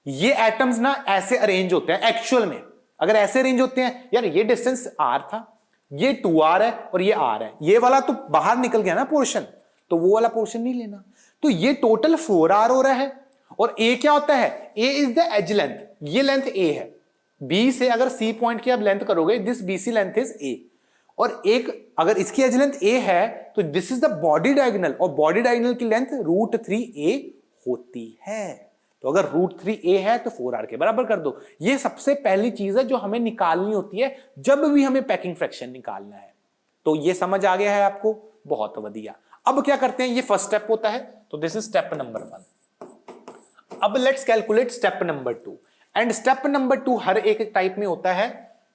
ये एटम्स ना ऐसे अरेंज होते हैं एक्चुअल में। अगर ऐसे अरेंज होते हैं यार, ये डिस्टेंस r था, ये 2r है और ये r है, ये वाला तो बाहर निकल गया ना पोर्शन, तो वो वाला पोर्शन नहीं लेना। तो ये टोटल 4r हो रहा है, और a क्या होता है? a is the edge length, ये लेंथ a है। b से अगर c पॉइंट की आप लेंथ करोगे, this bc length is a, और एक अगर इसकी एज लेंथ a है तो this is the body diagonal, और बॉडी डायगोनल की लेंथ √3a होती है। तो अगर √3a है तो 4r के बराबर कर दो। ये सबसे पहली चीज है जो हमें निकालनी होती है जब भी हमें पैकिंग फ्रैक्शन निकालना है। तो ये समझ आ गया है आपको? बहुत बढ़िया। अब क्या करते हैं, ये फर्स्ट स्टेप होता है, तो दिस इज स्टेप नंबर 1। अब let's calculate step number 2। And step number 2 हर एक टाइप में होता है,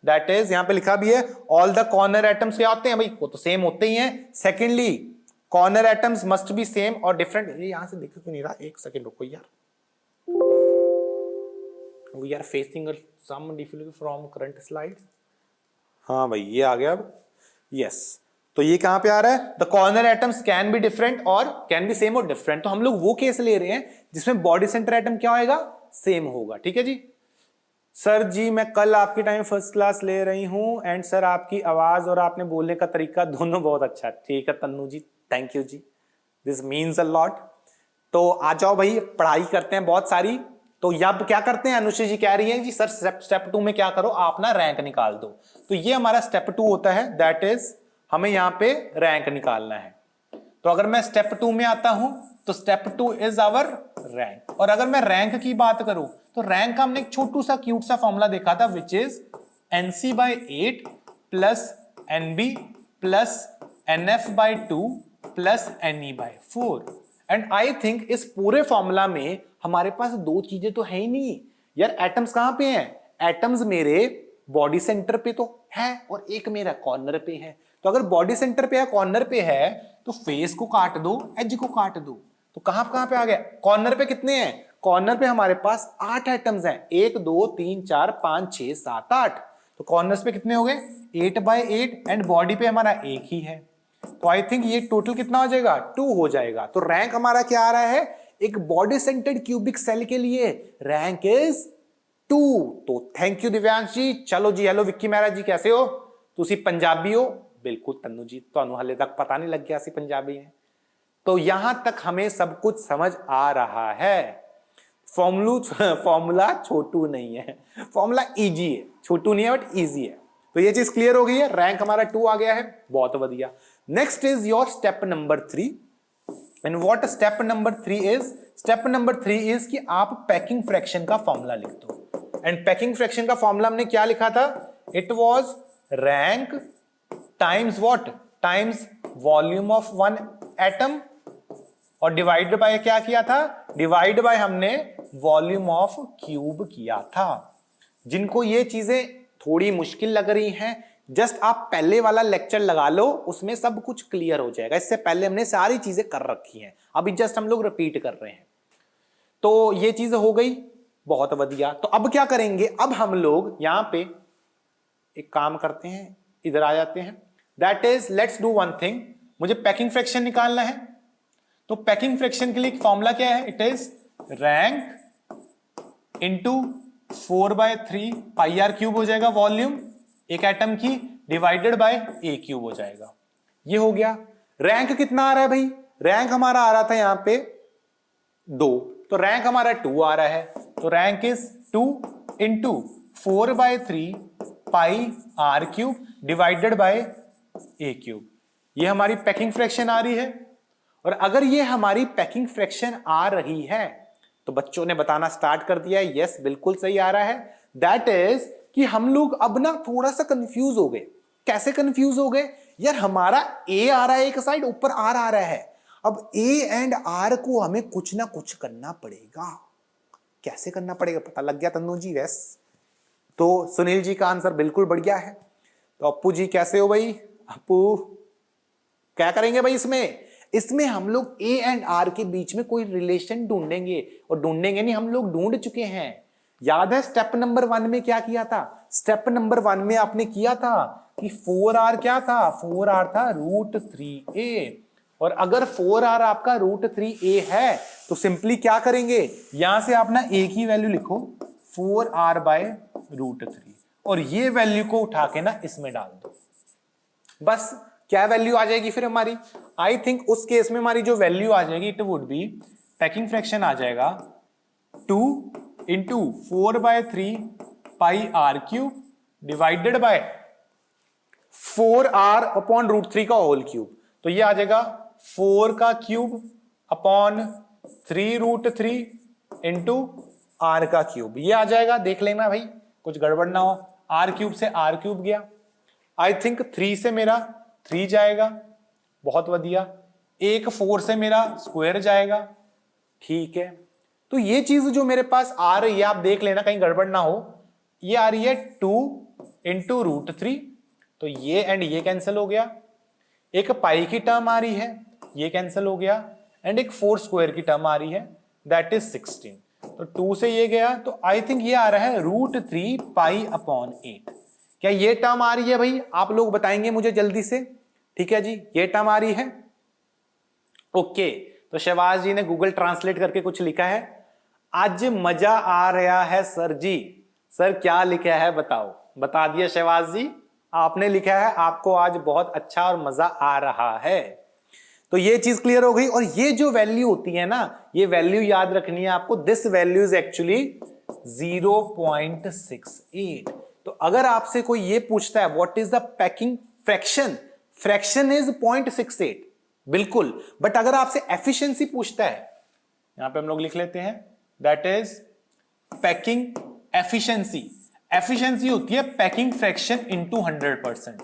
दैट इज यहां पे लिखा भी है ऑल द कॉर्नर एटम्स क्या होते हैं भाई? वो तो सेम होते ही हैं। Secondly corner atoms must be same और डिफरेंट। ये यहां से दिख क्यों नहीं रहा? एक सेकेंड रुको यार, we are facing some difficulty from current slide. हाँ भाई ये आ गया अब, यस। तो ये कहां पे आ रहा है? The corner atoms can be different और कैन बी सेम और डिफरेंट। तो हम लोग वो केस ले रहे हैं जिसमें बॉडी सेंटर एटम क्या होगा? सेम होगा। ठीक है जी। सर जी मैं कल आपकी टाइम फर्स्ट क्लास ले रही हूं, एंड सर आपकी आवाज और आपने बोलने का तरीका दोनों बहुत अच्छा। ठीक है तन्नू जी, थैंक यू जी, दिस मीन्स अ लॉट। तो आ जाओ भाई, पढ़ाई करते हैं बहुत सारी। तो अब क्या करते हैं, अनुश्री जी कह रही है जी सर स्टेप 2 में क्या करो, आप ना रैंक निकाल दो। तो ये हमारा स्टेप 2 होता है, दैट इज हमें यहां पे रैंक निकालना है। तो अगर मैं स्टेप 2 में आता हूं तो स्टेप 2 इज आवर रैंक। और अगर मैं रैंक की बात करूं तो रैंक का हमने एक छोटू सा क्यूट सा फॉर्मूला देखा था, which is NC/8 plus NB plus NF/2 plus NE/4। And I think इस पूरे फॉर्मूला में हमारे पास दो चीजें तो है ही नहीं यार। एटम्स कहां पे हैं? एटम्स मेरे बॉडी सेंटर पे तो है और एक मेरा कॉर्नर पे है। तो अगर बॉडी सेंटर पे है, कॉर्नर पे है, तो फेस को काट दो, एज को काट दो। तो कहां पे आ गया? कॉर्नर पे कितने हैं? कॉर्नर पे हमारे पास 8 एटम्स हैं, 1 2 3 4 5 6 7 8। तो कॉर्नर्स पे कितने हो गए? 8/8, एंड बॉडी पे हमारा एक ही है। तो आई थिंक ये टोटल कितना हो जाएगा? 2 हो जाएगा। तो रैंक हमारा क्या आ रहा है? एक बॉडी सेंटर्ड क्यूबिक सेल के लिए रैंक इज 2। तो थैंक यू दिव्यांश जी। चलो जी, हेलो विक्की मेहरा जी, कैसे हो? तुसी पंजाबी हो? बिल्कुल तन्नू जी, तो हाले तक पता नहीं लग गया सी पंजाबी है। तो यहां तक हमें सब कुछ समझ आ रहा है। फॉर्मूला छोटू नहीं है, फॉर्मूला इजी है, छोटू नहीं है बट इजी है। तो ये चीज क्लियर हो गई है, रैंक हमारा 2 आ गया है, बहुत बढ़िया। Next is your step number 3। And what step number 3 is? Step number 3 is कि आप पैकिंग फ्रैक्शन का फॉर्मूला लिख दो। एंड पैकिंग फ्रैक्शन का फॉर्मूला हमने क्या लिखा था? It was rank times what? Times volume of one atom, और डिवाइड बाय क्या किया था, डिवाइड बाय हमने वॉल्यूम ऑफ क्यूब किया था। जिनको ये चीजें थोड़ी मुश्किल लग रही हैं, जस्ट आप पहले वाला लेक्चर लगा लो, उसमें सब कुछ क्लियर हो जाएगा। इससे पहले हमने सारी चीजें कर रखी हैं, अभी जस्ट हम लोग रिपीट कर रहे हैं। तो ये चीज हो गई, बहुत बढ़िया। तो अब क्या करेंगे, अब हम लोग यहां पे एक काम करते हैं, इधर आ जाते हैं। That is let's do one thing, मुझे पैकिंग फ्रैक्शन निकालना है। तो पैकिंग फ्रैक्शन के लिए एक फॉर्मूला क्या है, it is rank into 4/3 pi r cube हो जाएगा वॉल्यूम एक एटम की, डिवाइडेड बाय ए क्यूब हो जाएगा। ये हो गया। रैंक कितना आ रहा है भाई, रैंक हमारा आ रहा था यहां पे 2, तो रैंक हमारा 2 आ रहा है। तो rank is 2 into 4/3 pi r cube divided by a cube. ये हमारी पैकिंग फ्रैक्शन आ रही है। और अगर ये हमारी पैकिंग फ्रैक्शन आ रही है तो बच्चों ने बताना स्टार्ट कर दिया है, यस बिल्कुल सही आ रहा है। दैट इज कि हम लोग अब ना थोड़ा सा कंफ्यूज हो गए। कैसे कंफ्यूज हो गए यार, हमारा ए आ रहा है एक साइड, ऊपर आर आ रहा है। अब ए एंड आर को हमें कुछ ना कुछ करना पड़ेगा। कैसे करना पड़ेगा पता लग गया तन्नू जी, यस। तो सुनील जी का आंसर बिल्कुल बढ़िया है। तो अप्पू जी कैसे हो भाई, अप्पू क्या करेंगे भाई इसमें हम लोग ए एंड आर के बीच में कोई रिलेशन ढूंढेंगे, और ढूंढेंगे नहीं, हम लोग ढूंढ चुके हैं। याद है स्टेप नंबर 1 में क्या किया था, स्टेप नंबर 1 में आपने किया था कि 4r क्या था, 4r था √3a। और अगर 4r आपका √3a है तो सिंपली क्या करेंगे, यहां से आप ना a की वैल्यू लिखो 4r/√3, और ये वैल्यू को उठा के ना इसमें डाल दो। बस क्या वैल्यू आ जाएगी फिर हमारी, आई थिंक उस केस में हमारी जो वैल्यू आ जाएगी it would be, packing fraction आ जाएगा 2 into 4/3 pi r cube divided by 4r upon √3 का होल क्यूब। तो ये आ जाएगा 4 का क्यूब अपॉन 3√3 इंटू आर का क्यूब। ये आ जाएगा, देख लेना भाई कुछ गड़बड़ ना हो। आर क्यूब से आर क्यूब गया, आई थिंक 3 से मेरा 3 जाएगा, बहुत बढ़िया। एक 4 से मेरा स्क्वायर जाएगा, ठीक है। तो ये चीज जो मेरे पास आ रही है आप देख लेना कहीं गड़बड़ ना हो। ये आ रही है 2 इंटू √3, तो ये एंड ये कैंसिल हो गया। एक पाई की टर्म आ रही है, ये कैंसिल हो गया, एंड एक 4 स्क्वायर की टर्म आ रही है, दैट इज 16। तो 2 से ये गया, तो आई थिंक ये आ रहा है √3 पाई अपॉन 8। क्या ये टर्म आ रही है भाई, आप लोग बताएंगे मुझे जल्दी से, ठीक है जी, ये टर्म आ रही है। ओके, तो शहबाज जी ने गूगल ट्रांसलेट करके कुछ लिखा है, आज मजा आ रहा है सर जी। सर क्या लिखा है बताओ, बता दिया शहबाज जी, आपने लिखा है आपको आज बहुत अच्छा और मजा आ रहा है। तो ये चीज क्लियर हो गई। और ये जो वैल्यू होती है ना, ये वैल्यू याद रखनी है आपको, दिस वैल्यू इज एक्चुअली 0.68। तो अगर आपसे कोई ये पूछता है what is the packing fraction, fraction is 0.68 बिल्कुल। बट अगर आपसे एफिशिएंसी पूछता है, यहां पे हम लोग लिख लेते हैं that is packing efficiency. Efficiency होती है पैकिंग फ्रैक्शन इंटू 100%।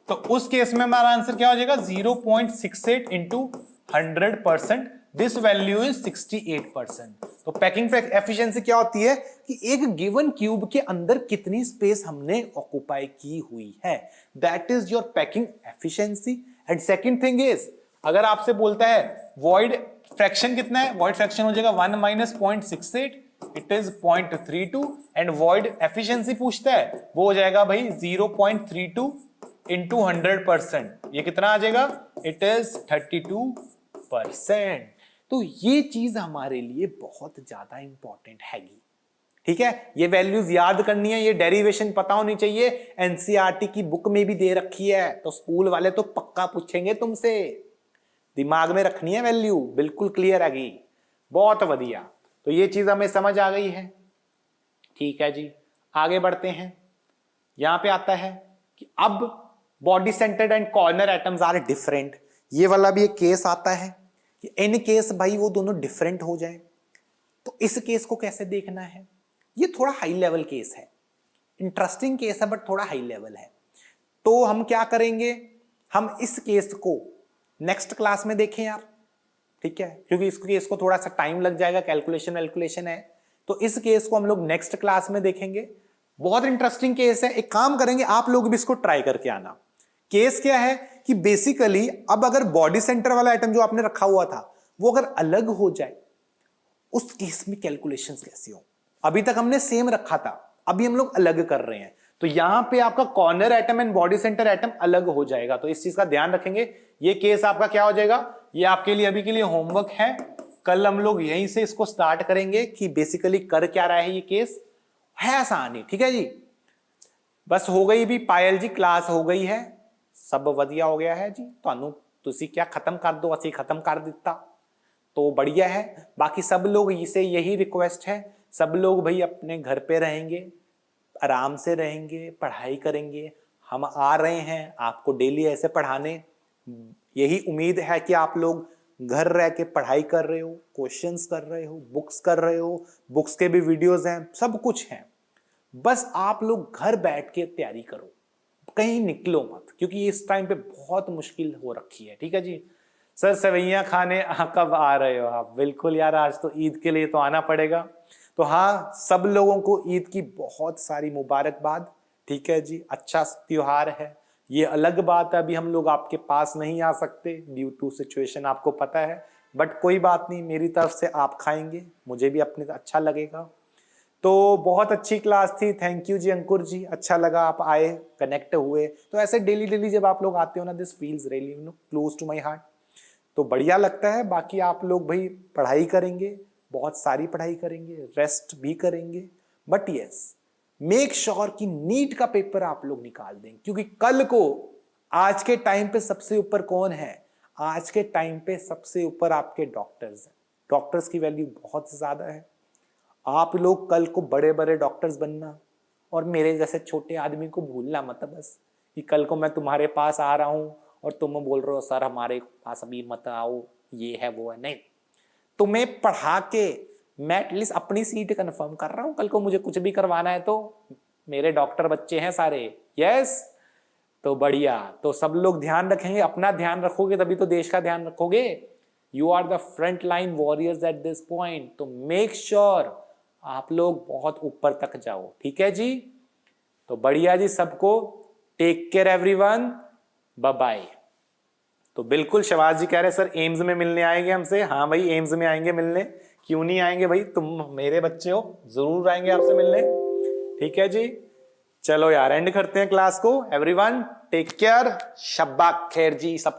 तो उस केस में हमारा आंसर क्या हो जाएगा, 0.68 इंटू 100%, दिस वैल्यू इज 68%। तो पैकिंग एफिशिएंसी क्या होती है कि एक गिवन क्यूब के अंदर कितनी स्पेस हमने ऑक्युपाई की हुई है, that is your packing efficiency. And second thing is, अगर आपसे बोलता है वॉइड फ्रैक्शन कितना है, वॉइड फ्रैक्शन हो जाएगा 1 minus 0.68, it is 0.32। And void efficiency पूछता है, वो हो जाएगा भाई 0.32 इंटू 100%, ये कितना आ जाएगा, इट इज 32%। तो ये चीज हमारे लिए बहुत ज्यादा इंपॉर्टेंट हैगी, ठीक है। ये वैल्यूज याद करनी है, ये डेरिवेशन पता होनी चाहिए, एनसीईआरटी की बुक में भी दे रखी है, तो स्कूल वाले तो पक्का पूछेंगे तुमसे, दिमाग में रखनी है वैल्यू, बिल्कुल क्लियर आएगी, बहुत बढ़िया। तो ये चीज हमें समझ आ गई है, ठीक है जी। आगे बढ़ते हैं, यहां पे आता है कि अब body centred and corner atoms are different. ये वाला भी एक केस आता है कि इन केस भाई वो दोनों डिफरेंट हो जाए, तो इस केस को कैसे देखना है। ये थोड़ा हाई लेवल केस है, इंटरेस्टिंग केस है बट थोड़ा हाई लेवल है। तो हम क्या करेंगे, हम इस केस को नेक्स्ट क्लास में देखें यार, ठीक है, क्योंकि इस केस को थोड़ा सा टाइम लग जाएगा, कैलकुलेशन है, तो इस केस को हम लोग नेक्स्ट क्लास में देखेंगे। बहुत इंटरेस्टिंग केस है, एक काम करेंगे आप लोग भी इसको ट्राई करके आना। केस क्या है कि बेसिकली अब अगर बॉडी सेंटर वाला आइटम जो आपने रखा हुआ था वो अगर अलग हो जाए, उस केस में कैलकुलेशंस कैसी हो। अभी तक हमने सेम रखा था, अभी हम लोग अलग कर रहे हैं, तो यहां पे आपका corner atom and body centre atom अलग हो जाएगा, तो इस चीज का ध्यान रखेंगे। ये केस आपका क्या हो जाएगा, ये आपके लिए अभी के लिए होमवर्क है। कल हम लोग यहीं से इसको स्टार्ट करेंगे कि बेसिकली कर क्या रहा है ये केस, है आसान ही, ठीक है जी। बस हो गई भी पायल जी, क्लास हो गई है, सब वधिया हो गया है जी। तुसी क्या खत्म कर दो, असि खत्म कर दिता तो बढ़िया है। बाकी सब लोग इसे यही रिक्वेस्ट है, सब लोग भाई अपने घर पे रहेंगे, आराम से रहेंगे, पढ़ाई करेंगे। हम आ रहे हैं आपको डेली ऐसे पढ़ाने, यही उम्मीद है कि आप लोग घर रह के पढ़ाई कर रहे हो, क्वेश्चंस कर रहे हो, बुक्स कर रहे हो, बुक्स के भी वीडियोस हैं, सब कुछ है। बस आप लोग घर बैठ के तैयारी करो, कहीं निकलो मत, क्योंकि इस टाइम पे बहुत मुश्किल हो रखी है, ठीक है जी। सर सेवैयां खाने कब आ रहे हो आप? बिल्कुल यार, आज तो ईद के लिए तो आना पड़ेगा। तो हाँ, सब लोगों को ईद की बहुत सारी मुबारकबाद, ठीक है जी। अच्छा त्योहार है, ये अलग बात है अभी हम लोग आपके पास नहीं आ सकते ड्यू टू सिचुएशन, आपको पता है, बट कोई बात नहीं, मेरी तरफ से आप खाएंगे, मुझे भी अपने अच्छा लगेगा। तो बहुत अच्छी क्लास थी, थैंक यू जी अंकुर जी, अच्छा लगा आप आए, कनेक्ट हुए। तो ऐसे डेली डेली जब आप लोग आते हो ना, this feels really close to my heart, तो बढ़िया लगता है। बाकी आप लोग भाई पढ़ाई करेंगे, बहुत सारी पढ़ाई करेंगे, रेस्ट भी करेंगे, बट यस मेक श्योर कि नीट का पेपर आप लोग निकाल दें, क्योंकि कल को आज के टाइम पे सबसे ऊपर कौन है? आज के टाइम पे सबसे ऊपर आपके डॉक्टर्स हैं। डॉक्टर्स की वैल्यू बहुत ज्यादा है। आप लोग कल को बड़े बड़े डॉक्टर्स बनना, और मेरे जैसे छोटे आदमी को भूलना मत बस, कि कल को मैं तुम्हारे पास आ रहा हूं और तुम बोल रहे हो सर हमारे पास अभी मत आओ, ये है वो है। नहीं, तुम्हें पढ़ा के मैं एटलीस्ट अपनी सीट कंफर्म कर रहा हूं, कल को मुझे कुछ भी करवाना है तो मेरे डॉक्टर बच्चे हैं सारे, यस। तो बढ़िया, तो सब लोग ध्यान रखेंगे, अपना ध्यान रखोगे तभी तो देश का ध्यान रखोगे। You are the front line warriors at this point, तो मेक श्योर आप लोग बहुत ऊपर तक जाओ, ठीक है जी। तो बढ़िया जी, सबको take care everyone, bye bye. तो बिल्कुल शवाज जी कह रहे सर एम्स में मिलने आएंगे हमसे। हाँ भाई, एम्स में आएंगे मिलने, क्यों नहीं आएंगे भाई, तुम मेरे बच्चे हो, जरूर आएंगे आपसे मिलने, ठीक है जी। चलो यार, एंड करते हैं क्लास को। एवरीवन टेक केयर, शब्बा खैर जी सब।